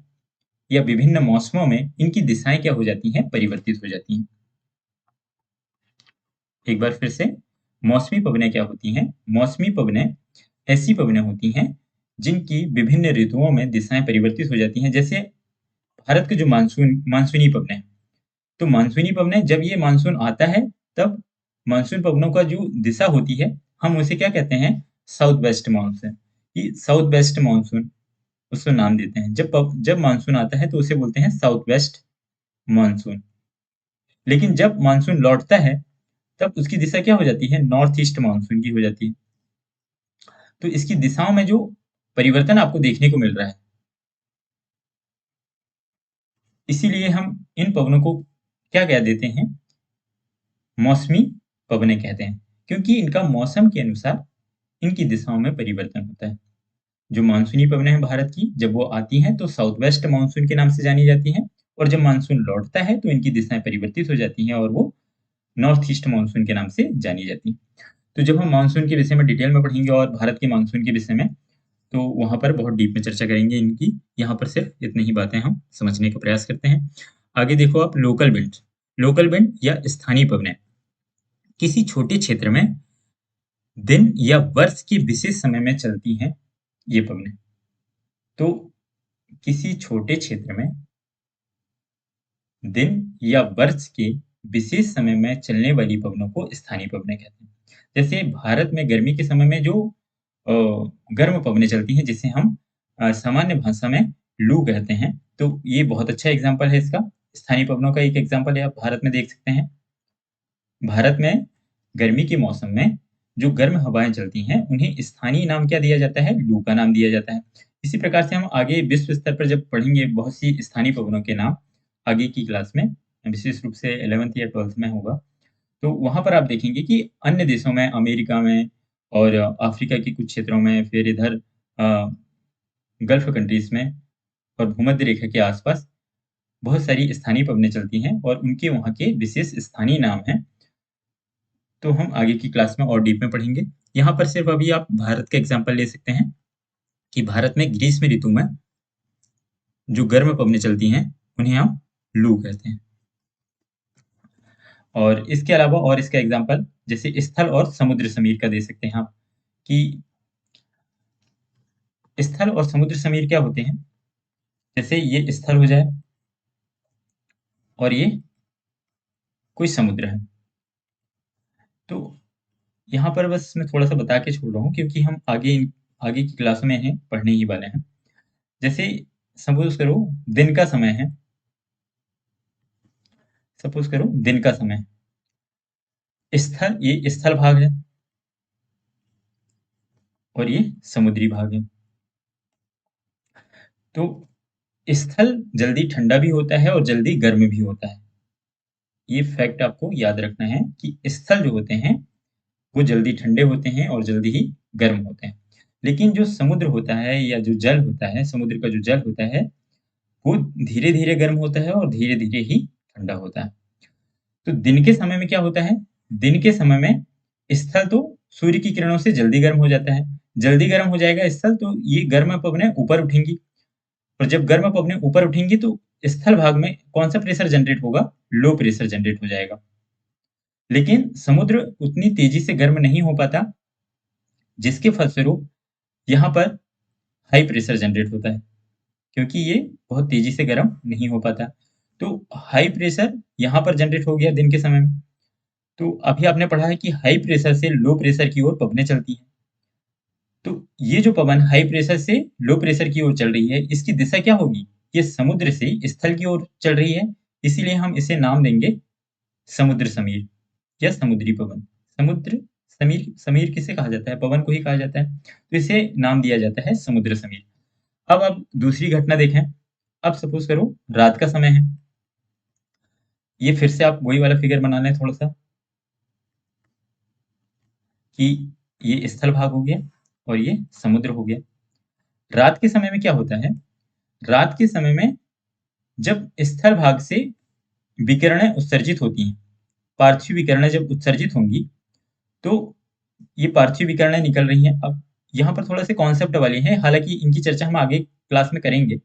या विभिन्न मौसमों में इनकी दिशाएं क्या हो जाती हैं, परिवर्तित हो जाती हैं। एक बार फिर से, मौसमी पवनें क्या होती हैं? मौसमी पवनें ऐसी पवनें होती हैं जिनकी विभिन्न ऋतुओं में दिशाएं परिवर्तित हो जाती हैं। जैसे भारत के जो मानसूनी पवनें, तो मानसूनी पवनें जब ये मानसून आता है तब मानसून पवनों का जो दिशा होती है, हम उसे क्या कहते हैं? South west monsoon. ये साउथ वेस्ट मानसून उसको नाम देते हैं। जब मानसून आता है तो उसे बोलते हैं साउथ वेस्ट मानसून। लेकिन जब मानसून लौटता है तब उसकी दिशा क्या हो जाती है? नॉर्थ ईस्ट मानसून की हो जाती है। तो इसकी दिशाओं में जो परिवर्तन आपको देखने को मिल रहा है, इसीलिए हम इन पवनों को क्या कह देते हैं? मौसमी पवनें कहते हैं, क्योंकि इनका मौसम के अनुसार इनकी दिशाओं में परिवर्तन होता है। जो मानसूनी पवनें हैं भारत की, जब वो आती हैं तो साउथ वेस्ट मानसून के नाम से जानी जाती हैं, और जब मानसून लौटता है तो इनकी दिशाएं परिवर्तित हो जाती हैं और वो नॉर्थ ईस्ट मानसून के नाम से जानी जाती हैं। तो जब हम मानसून के विषय में डिटेल में पढ़ेंगे और भारत के मानसून के विषय में, तो वहाँ पर बहुत डीप में चर्चा करेंगे इनकी। यहाँ पर सिर्फ इतनी ही बातें हम समझने का प्रयास करते हैं। आगे देखो आप, लोकल विंड या स्थानीय पवनें किसी छोटे क्षेत्र में दिन या वर्ष के विशेष समय में चलती हैं ये पवनें। तो किसी छोटे क्षेत्र में दिन या वर्ष के विशेष समय में चलने वाली पवनों को स्थानीय पवनें कहते हैं। जैसे भारत में गर्मी के समय में जो अ, गर्म पवनें चलती हैं, जिसे हम सामान्य भाषा में लू कहते हैं, तो ये बहुत अच्छा एग्जाम्पल है इसका। स्थानीय पवनों का एक एग्जाम्पल है, आप भारत में देख सकते हैं। भारत में गर्मी के मौसम में जो गर्म हवाएं चलती हैं, उन्हें स्थानीय नाम क्या दिया जाता है? लू का नाम दिया जाता है। इसी प्रकार से हम आगे विश्व स्तर पर जब पढ़ेंगे बहुत सी स्थानीय पवनों के नाम आगे की क्लास में, विशेष रूप से 11th या 12th में होगा, तो वहां पर आप देखेंगे कि अन्य देशों में, अमेरिका में और अफ्रीका के कुछ क्षेत्रों में, फिर इधर गल्फ कंट्रीज में और भूमध्य रेखा के आसपास बहुत सारी स्थानीय पवनें चलती हैं और उनके वहाँ के विशेष स्थानीय नाम हैं। तो हम आगे की क्लास में और डीप में पढ़ेंगे। यहाँ पर सिर्फ अभी आप भारत का एग्जाम्पल ले सकते हैं कि भारत में ग्रीष्म ऋतु में जो गर्म पवनें चलती हैं उन्हें हम लू कहते हैं। और इसके अलावा और इसका एग्जाम्पल जैसे स्थल और समुद्र समीर का दे सकते हैं आप, कि स्थल और समुद्र समीर क्या होते हैं? जैसे ये स्थल हो जाए और ये कोई समुद्र है। तो यहाँ पर बस मैं थोड़ा सा बता के छोड़ रहा हूँ, क्योंकि हम आगे की क्लासों में हैं, पढ़ने ही वाले हैं। जैसे सपोज करो दिन का समय है, दिन का समय, ये स्थल भाग है और ये समुद्री भाग है। तो स्थल जल्दी ठंडा भी होता है और जल्दी गर्म भी होता है। ये फैक्ट आपको याद रखना है कि स्थल जो होते हैं वो जल्दी ठंडे होते हैं और जल्दी ही गर्म होते हैं। लेकिन जो समुद्र होता है या जो जल होता है, समुद्र का जो जल होता है, वो धीरे-धीरे गर्म होता है और धीरे-धीरे ही ठंडा होता है। तो दिन के समय में क्या होता है? दिन के समय में स्थल तो सूर्य की किरणों से जल्दी गर्म हो जाता है। जल्दी गर्म हो जाएगा स्थल तो ये गर्म पवनें ऊपर उठेंगी, और जब गर्म पवनें ऊपर उठेंगी तो स्थल भाग में कौन-सा प्रेशर जनरेट होगा? लो प्रेशर जनरेट हो जाएगा। लेकिन समुद्र उतनी तेजी से गर्म नहीं हो पाता, जिसके फलस्वरूप यहाँ पर हाई प्रेशर जनरेट होता है, क्योंकि ये बहुत तेजी से गर्म नहीं हो पाता। तो हाई प्रेशर यहाँ पर जनरेट हो गया दिन के समय में। तो अभी आपने पढ़ा है कि हाई प्रेशर से लो प्रेशर की ओर पवनें चलती हैं। तो ये जो पवन हाई प्रेशर से लो प्रेशर की ओर चल रही है, इसकी दिशा क्या होगी? ये समुद्र से स्थल की ओर चल रही है, इसीलिए हम इसे नाम देंगे समुद्र समीर या समुद्री पवन। समुद्र समीर, समीर किसे कहा जाता है? पवन को ही कहा जाता है। तो इसे नाम दिया जाता है समुद्र समीर। अब आप दूसरी घटना देखें। अब सपोज करो रात का समय है। ये फिर से आप वही वाला फिगर बना लें थोड़ा सा, कि ये स्थल भाग हो गया और ये समुद्र हो गया। रात के समय में क्या होता है? रात के समय में जब स्थल भाग से विकिरणें उत्सर्जित होती हैं, पार्थिव विकिरणें जब उत्सर्जित होंगी, तो ये पार्थिव विकिरणें निकल रही हैं। अब यहाँ पर थोड़ा से कॉन्सेप्ट वाली है, हालांकि इनकी चर्चा हम आगे क्लास में करेंगे,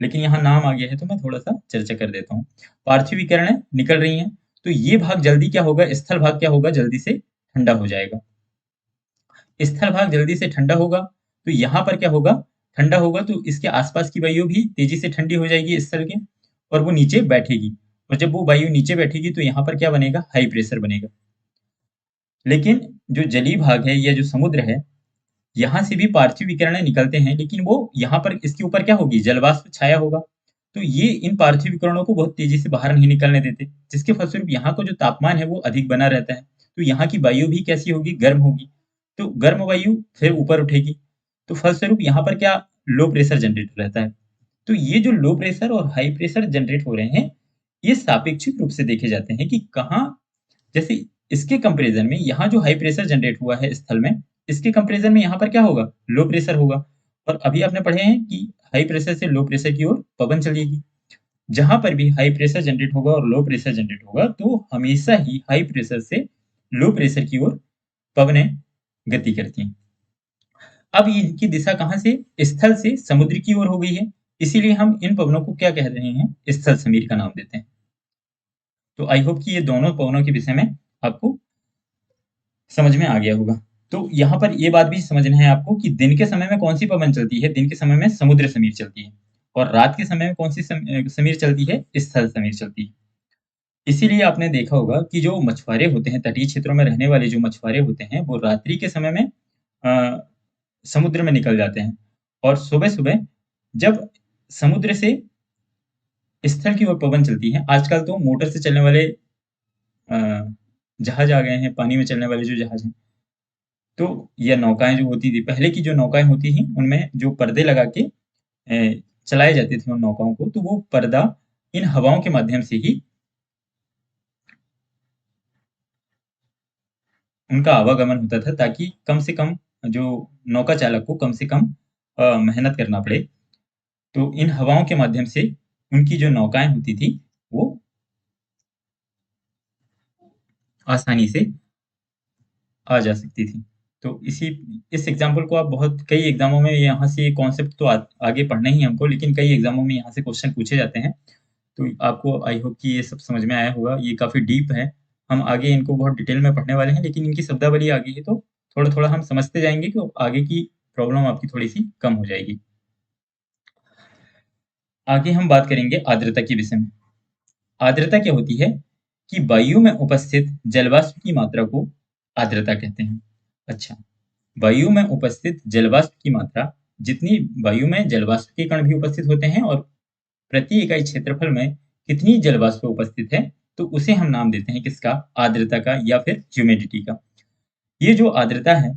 लेकिन यहाँ नाम आ गया है तो मैं थोड़ा सा चर्चा कर देता हूँ। पार्थिव विकिरणें निकल रही हैं, तो ये भाग जल्दी क्या होगा, स्थल भाग क्या होगा, जल्दी से ठंडा हो जाएगा। स्थल भाग जल्दी से ठंडा होगा, तो यहाँ पर क्या होगा, ठंडा होगा तो इसके आसपास की वायु भी तेजी से ठंडी हो जाएगी स्थल के, और वो नीचे बैठेगी। और जब वो वायु नीचे बैठेगी तो यहाँ पर क्या बनेगा, हाई प्रेशर बनेगा। लेकिन जो जलीय भाग है या जो समुद्र है, यहाँ से भी पार्थिव विकिरणें निकलते हैं, लेकिन वो यहाँ पर इसके ऊपर क्या होगी, जलवाष्प छाया होगा। तो ये इन पार्थिव विकिरणों को बहुत तेजी से बाहर नहीं निकलने देते, जिसके फलस्वरूप यहाँ का जो तापमान है वो अधिक बना रहता है। तो यहाँ की वायु भी कैसी होगी, गर्म होगी। तो गर्म वायु फिर ऊपर उठेगी, तो फलस्वरूप यहाँ पर क्या, लो प्रेशर जनरेट रहता है। तो ये जो लो प्रेशर और हाई प्रेशर जनरेट हो रहे हैं, ये सापेक्षिक रूप से देखे जाते हैं कि कहाँ, जैसे इसके कंपैरिजन में यहाँ जो हाई प्रेशर जनरेट हुआ है स्थल में, इसके कंपैरिजन में यहाँ पर क्या होगा, लो प्रेशर होगा। और अभी आपने पढ़े हैं कि हाई प्रेशर से लो प्रेशर की ओर पवन चलेगी। जहां पर भी हाई प्रेशर जनरेट होगा और लो प्रेशर जनरेट होगा, तो हमेशा ही हाई प्रेशर से लो प्रेशर की ओर पवनें गति करती हैं। अब इनकी दिशा कहाँ से, स्थल से समुद्र की ओर हो गई है, इसीलिए हम इन पवनों को क्या कह रहे हैं, स्थल समीर का नाम देते हैं। तो आई होप कि ये दोनों पवनों के विषय में आपको समझ में आ गया होगा। तो यहाँ पर ये बात भी समझना है आपको कि दिन के समय में कौन सी पवन चलती है, दिन के समय में समुद्र समीर चलती है, और रात के समय में कौन सी समीर चलती है, स्थल समीर चलती है। इसीलिए आपने देखा होगा कि जो मछुआरे होते हैं, तटीय क्षेत्रों में रहने वाले जो मछुआरे होते हैं, वो रात्रि के समय में समुद्र में निकल जाते हैं, और सुबह सुबह जब समुद्र से स्थल की ओर पवन चलती है, आजकल तो मोटर से चलने वाले जहाज आ गए हैं, पानी में चलने वाले जो जहाज हैं, तो या नौकाएं जो होती थी, पहले की जो नौकाएं होती थी उनमें जो पर्दे लगा के चलाए जाते थे उन नौकाओं को, तो वो पर्दा इन हवाओं के माध्यम से ही उनका आवागमन होता था, ताकि कम से कम जो नौका चालक को कम से कम मेहनत करना पड़े। तो इन हवाओं के माध्यम से उनकी जो नौकाएं होती थी वो आसानी से आ जा सकती थी। तो इस एग्जाम्पल को आप बहुत कई एग्जामों में, यहाँ से कॉन्सेप्ट तो आगे पढ़ना ही हमको, लेकिन कई एग्जामों में यहाँ से क्वेश्चन पूछे जाते हैं। तो आपको आई होप कि ये सब समझ में आया होगा। ये काफ़ी डीप है, हम आगे इनको बहुत डिटेल में पढ़ने वाले हैं, लेकिन इनकी शब्दावली आ गई है तो थोड़ा-थोड़ा हम समझते जाएँगे, तो आगे की प्रॉब्लम आपकी थोड़ी-सी कम हो जाएगी। आगे हम बात करेंगे आर्द्रता के विषय में। आर्द्रता क्या होती है कि वायु में उपस्थित जलवाष्प की मात्रा को आर्द्रता कहते हैं। अच्छा, वायु में उपस्थित जलवाष्प की मात्रा, जितनी वायु में जलवाष्प के कण भी उपस्थित होते हैं और प्रति इकाई क्षेत्रफल में कितनी जलवाष्प उपस्थित है, तो उसे हम नाम देते हैं किसका, आर्द्रता का या फिर ह्यूमिडिटी का। ये जो आर्द्रता है,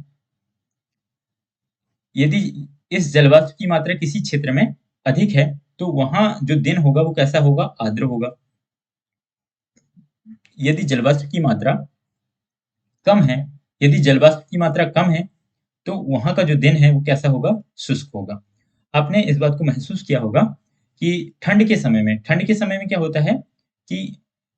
यदि इस जलवाष्प की मात्रा किसी क्षेत्र में अधिक है, तो वहां जो दिन होगा वो कैसा होगा, आर्द्र होगा। यदि जलवाष्प की मात्रा कम है, यदि जलवाष्प की मात्रा कम है, तो वहां का जो दिन है वो कैसा होगा, शुष्क होगा। आपने इस बात को महसूस किया होगा कि ठंड के समय में क्या होता है कि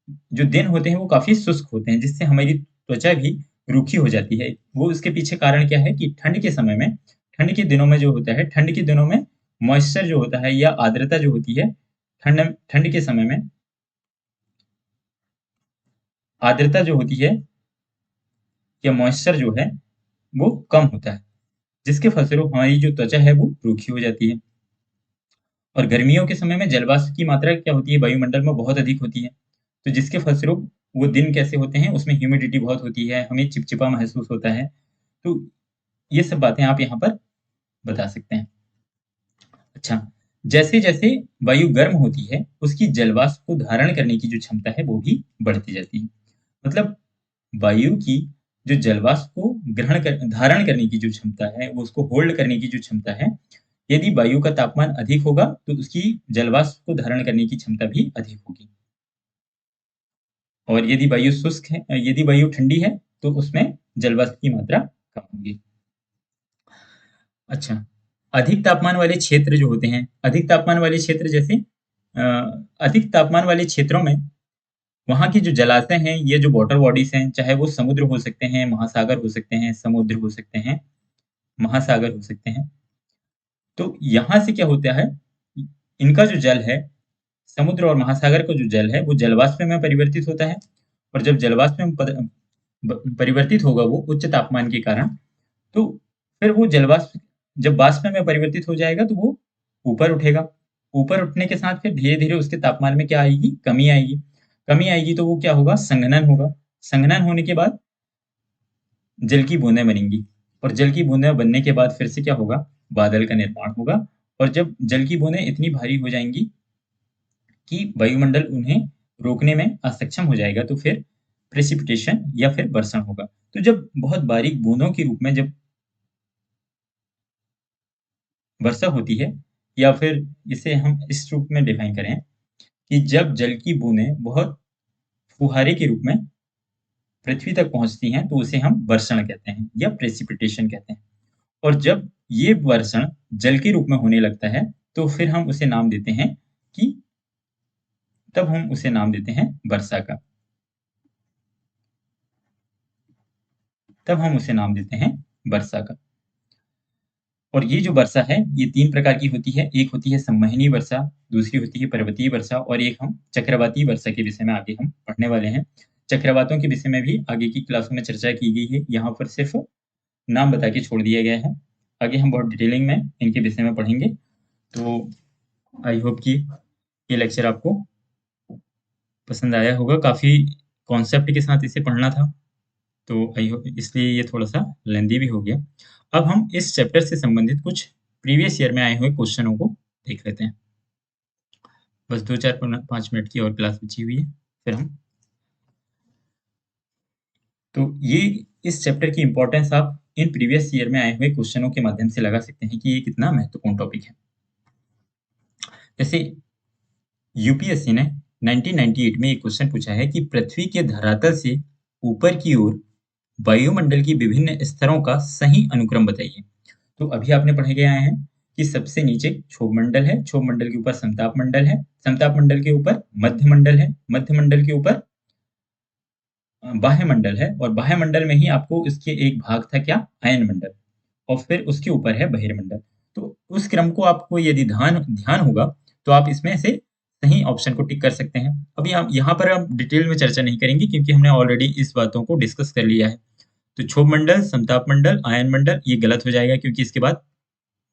जो दिन होते हैं वो काफी शुष्क होते हैं, जिससे हमारी त्वचा भी रूखी हो जाती है। वो उसके पीछे कारण क्या है कि ठंड के समय में, ठंड के दिनों में जो होता है, ठंड के दिनों में मॉइस्चर जो होता है या आर्द्रता जो होती है, ठंड ठंड के समय में आर्द्रता जो होती है या मॉइस्चर जो है वो कम होता है, जिसके फलस्वरूप हमारी जो त्वचा है वो रूखी हो जाती है। और गर्मियों के समय में जलवाष्प की मात्रा क्या होती है, वायुमंडल में बहुत अधिक होती है। तो जिसके फलस्वरूप वो दिन कैसे होते हैं, उसमें ह्यूमिडिटी बहुत होती है, हमें चिपचिपा महसूस होता है। तो ये सब बातें आप यहाँ पर बता सकते हैं। अच्छा, जैसे-जैसे वायु गर्म होती है, उसकी जलवाष्प को धारण करने की जो क्षमता है, वो भी बढ़ती जाती है। मतलब वायु की जो जलवाष्प को धारण करने की जो क्षमता है, वो उसको होल्ड करने की जो क्षमता है, यदि वायु का तापमान अधिक होगा, तो उसकी जलवाष्प को धारण करने की क्षमता भी अधिक होगी। और यदि वायु ठंडी है, तो उसमें जलवाष्प की मात्रा कम होगी। अच्छा, अधिक तापमान वाले क्षेत्र जो होते हैं, अधिक तापमान वाले क्षेत्र जैसे अ, अधिक तापमान वाले क्षेत्रों में वहाँ की जो जलाशय हैं, ये जो वाटर बॉडीज़ हैं, चाहे वो समुद्र हो सकते हैं, महासागर हो सकते हैं, समुद्र हो सकते हैं, महासागर हो सकते हैं। तो यहाँ से क्या होता है, इनका जो जल है, समुद्र और महासागर का जो जल है, वो जलवाष्प में परिवर्तित होता है। और जब जलवाष्प में परिवर्तित होगा वो उच्च तापमान के कारण, तो फिर वो जलवाष्प जब वाष्प में परिवर्तित हो जाएगा, तो वो ऊपर उठेगा। ऊपर उठने के साथ फिर धीरे-धीरे उसके तापमान में क्या आएगी? कमी आएगी। कमी आएगी तो वो क्या होगा? संघनन होगा। संघनन होने के बाद जल की बूंदें बनेंगी, और जल की बूंदें बनने के बाद फिर से क्या होगा? बादल का निर्माण होगा। और जब जल की बूंदें इतनी भारी हो जाएंगी कि वायुमंडल उन्हें रोकने में असक्षम हो जाएगा, तो फिर प्रेसिपिटेशन या फिर वर्षण होगा। तो जब बहुत बारीक बूंदों के रूप में जब वर्षा होती है, या फिर इसे हम इस रूप में डिफाइन करें कि जब जल की बूंदें बहुत फुहारे के रूप में पृथ्वी तक पहुंचती हैं, तो उसे हम वर्षण कहते हैं या प्रेसिपिटेशन कहते हैं। और जब ये वर्षण जल के रूप में होने लगता है, तो फिर हम उसे नाम देते हैं कि तब हम उसे नाम देते हैं वर्षा का। तब हम उसे नाम देते हैं वर्षा का। और ये जो वर्षा है, ये 3 प्रकार की होती है। एक होती है संवहनी वर्षा, दूसरी होती है पर्वतीय वर्षा, और एक हम चक्रवाती वर्षा के विषय में आगे हम पढ़ने वाले हैं। चक्रवातों के विषय में भी आगे की क्लासों में चर्चा की गई है। यहाँ पर सिर्फ़ नाम बता के छोड़ दिया गया है। आगे हम बहुत डिटेलिंग में इनके विषय में पढ़ेंगे। तो आई होप कि ये लेक्चर आपको पसंद आया होगा। काफ़ी कॉन्सेप्ट के साथ इसे पढ़ना था, तो आई होप इसलिए ये थोड़ा-सा लेंदी भी हो गया। अब हम इस चैप्टर से संबंधित कुछ प्रीवियस ईयर में आए हुए क्वेश्चनों को देख लेते हैं। बस 2-4 5 मिनट की और क्लास बची हुई है, फिर हम तो ये इस चैप्टर की इम्पोर्टेंस आप इन प्रीवियस ईयर में आए हुए क्वेश्चनों के माध्यम से लगा सकते हैं कि ये कितना महत्वपूर्ण टॉपिक है। जैसे यूपीएससी ने 1998 में एक क्वेश्चन पूछा है कि पृथ्वी के धरातल से ऊपर की ओर वायुमंडल की विभिन्न स्तरों का सही अनुक्रम बताइए। तो अभी आपने पढ़े गए आए हैं कि सबसे नीचे क्षोभ मंडल है, क्षोभ मंडल के ऊपर समताप मंडल है, समताप मंडल के ऊपर मध्य मंडल है, मध्य मंडल के ऊपर बाह्य मंडल है, और बाह्य मंडल में ही आपको इसके एक भाग था क्या? अयन मंडल, और फिर उसके ऊपर है बहिर्मंडल। तो उस क्रम को आपको यदि ध्यान ध्यान होगा, तो आप इसमें से सही ऑप्शन को टिक कर सकते हैं। अभी हम यहाँ पर अब डिटेल में चर्चा नहीं करेंगे, क्योंकि हमने ऑलरेडी इस बातों को डिस्कस कर लिया है। तो क्षोभ मंडल, समताप मंडल, आयन मंडल ये गलत हो जाएगा, क्योंकि इसके बाद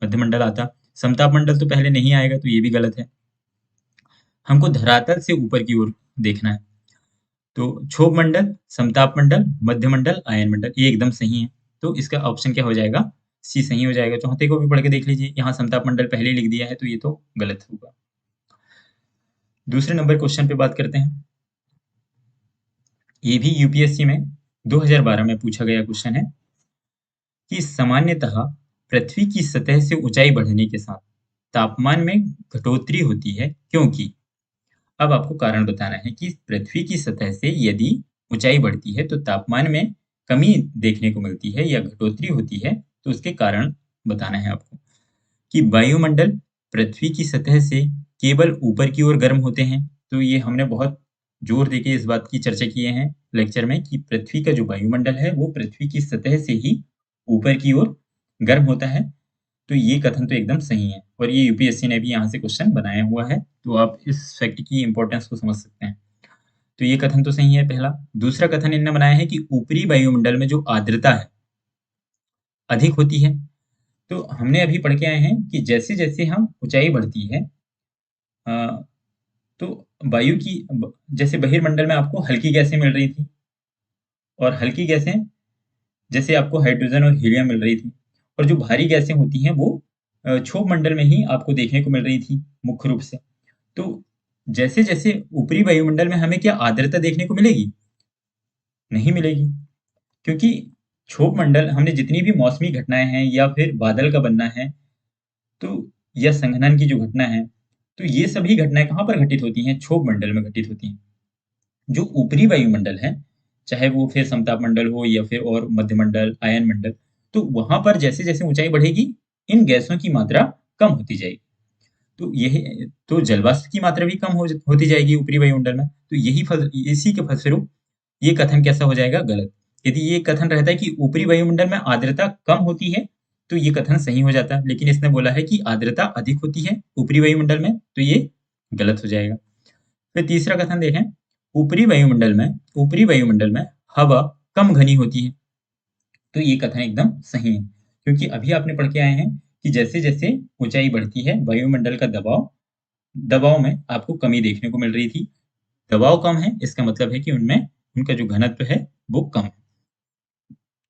मध्य मंडल आता। समताप मंडल तो पहले नहीं आएगा, तो ये भी गलत है। हमको धरातल से ऊपर की ओर देखना है। तो क्षोभ मंडल, समताप मंडल, मध्य मंडल, आयन मंडल ये एकदम सही है। तो इसका ऑप्शन क्या हो जाएगा? सी सही हो जाएगा। चौथे को भी पढ़ के देख लीजिए। यहाँ समताप मंडल पहले लिख दिया है, तो ये तो गलत होगा। दूसरे नंबर क्वेश्चन पे बात करते हैं। ये भी यूपीएससी में 2012 में पूछा गया क्वेश्चन है कि सामान्यतः पृथ्वी की सतह से ऊंचाई बढ़ने के साथ तापमान में घटोतरी होती है, क्योंकि अब आपको कारण बताना है कि पृथ्वी की सतह से यदि ऊंचाई बढ़ती है, तो तापमान में कमी देखने को मिलती है या घटोतरी होती है। तो उसके कारण बताना है आपको कि वायुमंडल पृथ्वी की सतह से केवल ऊपर की ओर गर्म होते हैं। तो ये हमने बहुत जोर देके इस बात की चर्चा किए हैं लेक्चर में कि पृथ्वी का जो वायुमंडल है, वो पृथ्वी की सतह से ही ऊपर की ओर गर्म होता है। तो ये कथन तो एकदम सही है, और ये यूपीएससी ने भी यहाँ से क्वेश्चन बनाया हुआ है, तो आप इस फैक्ट की इंपॉर्टेंस को समझ सकते हैं। तो ये कथन तो सही है पहला। दूसरा कथन इन्होंने बनाया है कि ऊपरी वायुमंडल में जो आर्द्रता है अधिक होती है, तो हमने अभी पढ़ के आए हैं कि जैसे जैसे हम ऊंचाई बढ़ती है, अ, तो वायु की जैसे बहिर्मंडल में आपको हल्की गैसें मिल रही थी, और हल्की गैसें जैसे आपको हाइड्रोजन और हीलियम मिल रही थी, और जो भारी गैसें होती हैं वो क्षोभ मंडल में ही आपको देखने को मिल रही थी मुख्य रूप से। तो जैसे जैसे ऊपरी वायुमंडल में हमें क्या आर्द्रता देखने को मिलेगी? नहीं मिलेगी, क्योंकि क्षोभ मंडल, हमने जितनी भी मौसमी घटनाएं हैं या फिर बादल का बनना है, तो या संघनन की जो घटना है, तो ये सभी घटनाएं कहाँ पर घटित होती हैं? क्षोभ मंडल में घटित होती हैं। जो ऊपरी वायुमंडल है, चाहे वो फिर समताप मंडल हो या फिर और मध्यमंडल, आयन मंडल, तो वहां पर जैसे जैसे ऊंचाई बढ़ेगी, इन गैसों की मात्रा कम होती जाएगी। तो यही, तो जलवाष्प की मात्रा भी कम होती जाएगी ऊपरी वायुमंडल में। तो इसी के फलस्वरूप ये कथन कैसा हो जाएगा? गलत। यदि ये कथन रहता है कि ऊपरी वायुमंडल में आर्द्रता कम होती है, तो ये कथन सही हो जाता है, लेकिन इसने बोला है कि आर्द्रता अधिक होती है ऊपरी वायुमंडल में, तो ये गलत हो जाएगा। फिर तीसरा कथन देखें, ऊपरी वायुमंडल में हवा कम घनी होती है, तो ये कथन एकदम सही है, क्योंकि अभी आपने पढ़ के आए हैं कि जैसे जैसे ऊंचाई बढ़ती है, वायुमंडल का दबाव दबाव में आपको कमी देखने को मिल रही थी। दबाव कम है, इसका मतलब है कि उनमें उनका जो घनत्व है वो कम है,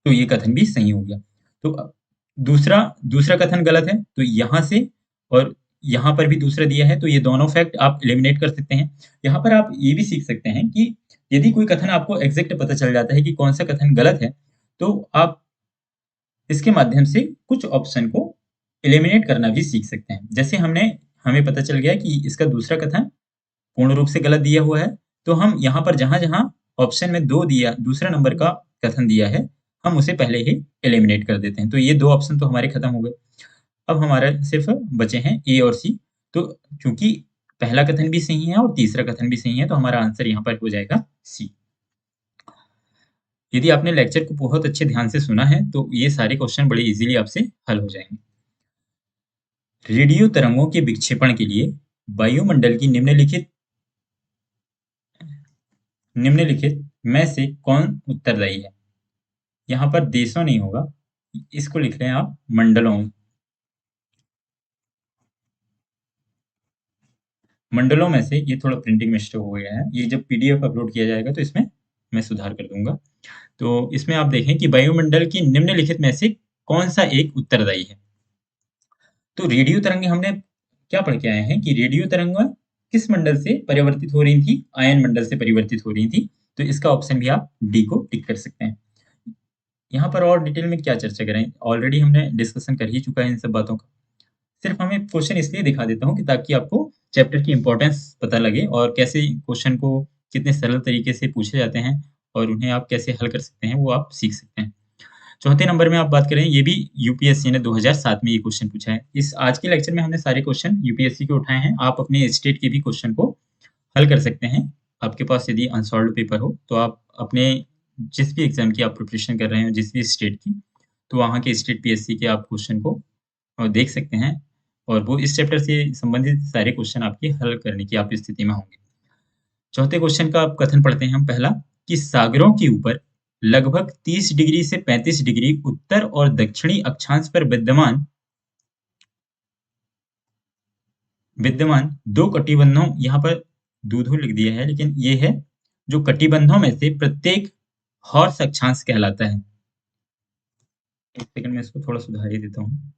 तो ये कथन भी सही हो गया। तो दूसरा दूसरा कथन गलत है, तो यहाँ से और यहाँ पर भी दूसरा दिया है, तो ये दोनों फैक्ट आप एलिमिनेट कर सकते हैं। यहाँ पर आप ये भी सीख सकते हैं कि यदि कोई कथन आपको एग्जैक्ट पता चल जाता है कि कौन सा कथन गलत है, तो आप इसके माध्यम से कुछ ऑप्शन को एलिमिनेट करना भी सीख सकते हैं। जैसे हमें पता चल गया कि इसका दूसरा कथन पूर्ण रूप से गलत दिया हुआ है, तो हम यहाँ पर जहाँ जहाँ ऑप्शन में दूसरा नंबर का कथन दिया है, हम उसे पहले ही एलिमिनेट कर देते हैं। तो ये दो ऑप्शन तो हमारे खत्म हो गए। अब हमारा सिर्फ बचे हैं ए और सी। तो चूंकि पहला कथन भी सही है और तीसरा कथन भी सही है, तो हमारा आंसर यहाँ पर हो जाएगा सी। यदि आपने लेक्चर को बहुत अच्छे ध्यान से सुना है, तो ये सारे क्वेश्चन बड़े इजीली आपसे हल हो जाएंगे। रेडियो तरंगों के विक्षेपण के लिए वायुमंडल की निम्नलिखित में से कौन उत्तरदायी है? यहाँ पर देशों नहीं होगा, इसको लिख लें आप मंडलों। मंडलों में से, ये थोड़ा प्रिंटिंग मिस्टेक हो गया है, ये जब पीडीएफ अपलोड किया जाएगा तो इसमें मैं सुधार कर दूंगा। तो इसमें आप देखें कि वायुमंडल की निम्नलिखित में से कौन सा एक उत्तरदायी है। तो रेडियो तरंगें हमने क्या पढ़ के आए हैं कि रेडियो तरंगें किस मंडल से परिवर्तित हो रही थी? आयन मंडल से परिवर्तित हो रही थी। तो इसका ऑप्शन भी आप डी को टिक कर सकते हैं। यहाँ पर और डिटेल में क्या चर्चा करें, ऑलरेडी हमने डिस्कशन कर ही चुका है इन सब बातों का। सिर्फ हमें क्वेश्चन इसलिए दिखा देता हूँ कि ताकि आपको चैप्टर की इंपॉर्टेंस पता लगे और कैसे क्वेश्चन को कितने सरल तरीके से पूछे जाते हैं और उन्हें आप कैसे हल कर सकते हैं, वो आप सीख सकते हैं। चौथे नंबर में आप बात करें, ये भी यूपीएससी ने 2007 में ये क्वेश्चन पूछा है। इस आज के लेक्चर में हमने सारे क्वेश्चन यूपीएससी के उठाए हैं। आप अपने स्टेट के भी क्वेश्चन को हल कर सकते हैं। आपके पास यदि अनसॉल्व्ड पेपर हो, तो आप अपने जिस भी एग्जाम की आप प्रिपरेशन कर रहे हैं, जिस भी स्टेट की, तो वहाँ के स्टेट पीएससी के आप क्वेश्चन को देख सकते हैं, और वो इस चैप्टर से संबंधित सारे क्वेश्चन आपके हल करने की आप स्थिति में होंगे। चौथे क्वेश्चन का आप कथन पढ़ते हैं हम। पहला, कि सागरों के ऊपर लगभग 30 डिग्री से 35 डिग्री उत्तर और दक्षिणी अक्षांश पर विद्यमान विद्यमान दो कटिबंधों, यहाँ पर दूधू लिख दिया है, लेकिन ये है जो कटिबंधों में से प्रत्येक हॉर्स अक्षांश कहलाता है। एक सेकंड में इसको थोड़ा सुधार ही देता हूँ।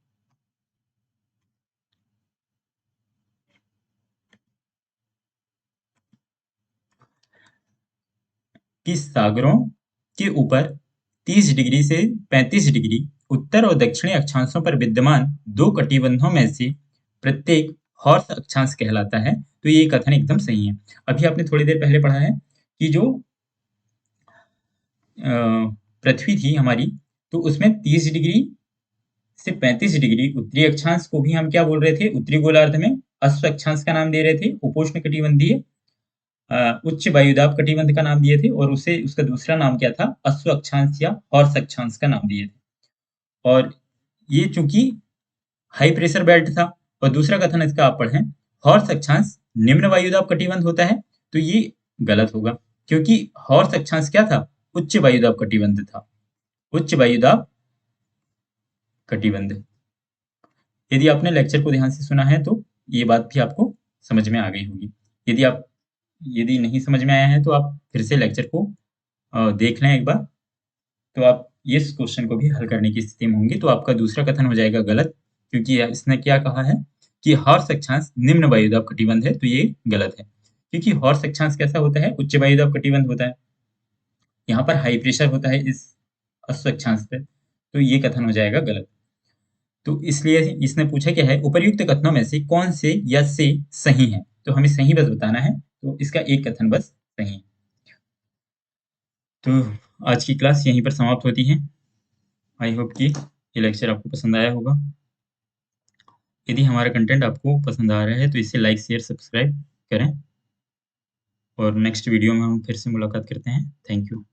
कि सागरों के ऊपर 30 डिग्री से 35 डिग्री उत्तर और दक्षिणी अक्षांशों पर विद्यमान दो कटिबंधों में से प्रत्येक हॉर्स अक्षांश कहलाता है। तो ये कथन एकदम सही है। अभी आपने थोड़ी देर पहले पढ़ा है कि जो पृथ्वी थी हमारी, तो उसमें 30 डिग्री से 35 डिग्री उत्तरी अक्षांश को भी हम क्या बोल रहे थे? उत्तरी गोलार्ध में अश्व अक्षांश का नाम दे रहे थे। उपोष्ण कटिबंधीय उच्च वायुदाब कटिबंध का नाम दिए थे, और उसे उसका दूसरा नाम क्या था? अश्व अक्षांश या हॉर्स अक्षांश का नाम दिए थे। और ये चूंकि हाई प्रेशर बेल्ट था, और दूसरा कथन इसका आप पढ़ें, हॉर्स अक्षांश निम्न वायुदाब कटिबंध होता है, तो ये गलत होगा, क्योंकि हॉर्स अक्षांश क्या था? उच्च वायुदाब कटिबंध था। उच्च वायुदाब कटिबंध। यदि आपने लेक्चर को ध्यान से सुना है तो ये बात भी आपको समझ में आ गई होगी। यदि नहीं समझ में आया है तो आप फिर से लेक्चर को देख लें एक बार, तो आप इस क्वेश्चन को भी हल करने की स्थिति में होंगे। तो आपका दूसरा कथन हो जाएगा गलत, क्योंकि इसने क्या कहा है कि हॉर्स अक्षांश निम्न वायुदाब कटिबंध है, तो ये गलत है। क्योंकि हॉर्स अक्षांश कैसा होता है? उच्च वायुदाब कटिबंध होता है। यहाँ पर हाई प्रेशर होता है इस अश्व अक्षांश पे, तो ये कथन हो जाएगा गलत। तो इसलिए इसने पूछा क्या है, उपर्युक्त कथनों में से कौन से या से सही है? तो हमें सही बस बताना है, तो इसका एक कथन बस सही है। तो आज की क्लास यहीं पर समाप्त होती है। आई होप कि ये लेक्चर आपको पसंद आया होगा। यदि हमारा कंटेंट आपको पसंद आ रहा है तो इसे लाइक, शेयर, सब्सक्राइब करें और नेक्स्ट वीडियो में हम फिर से मुलाकात करते हैं। Thank you.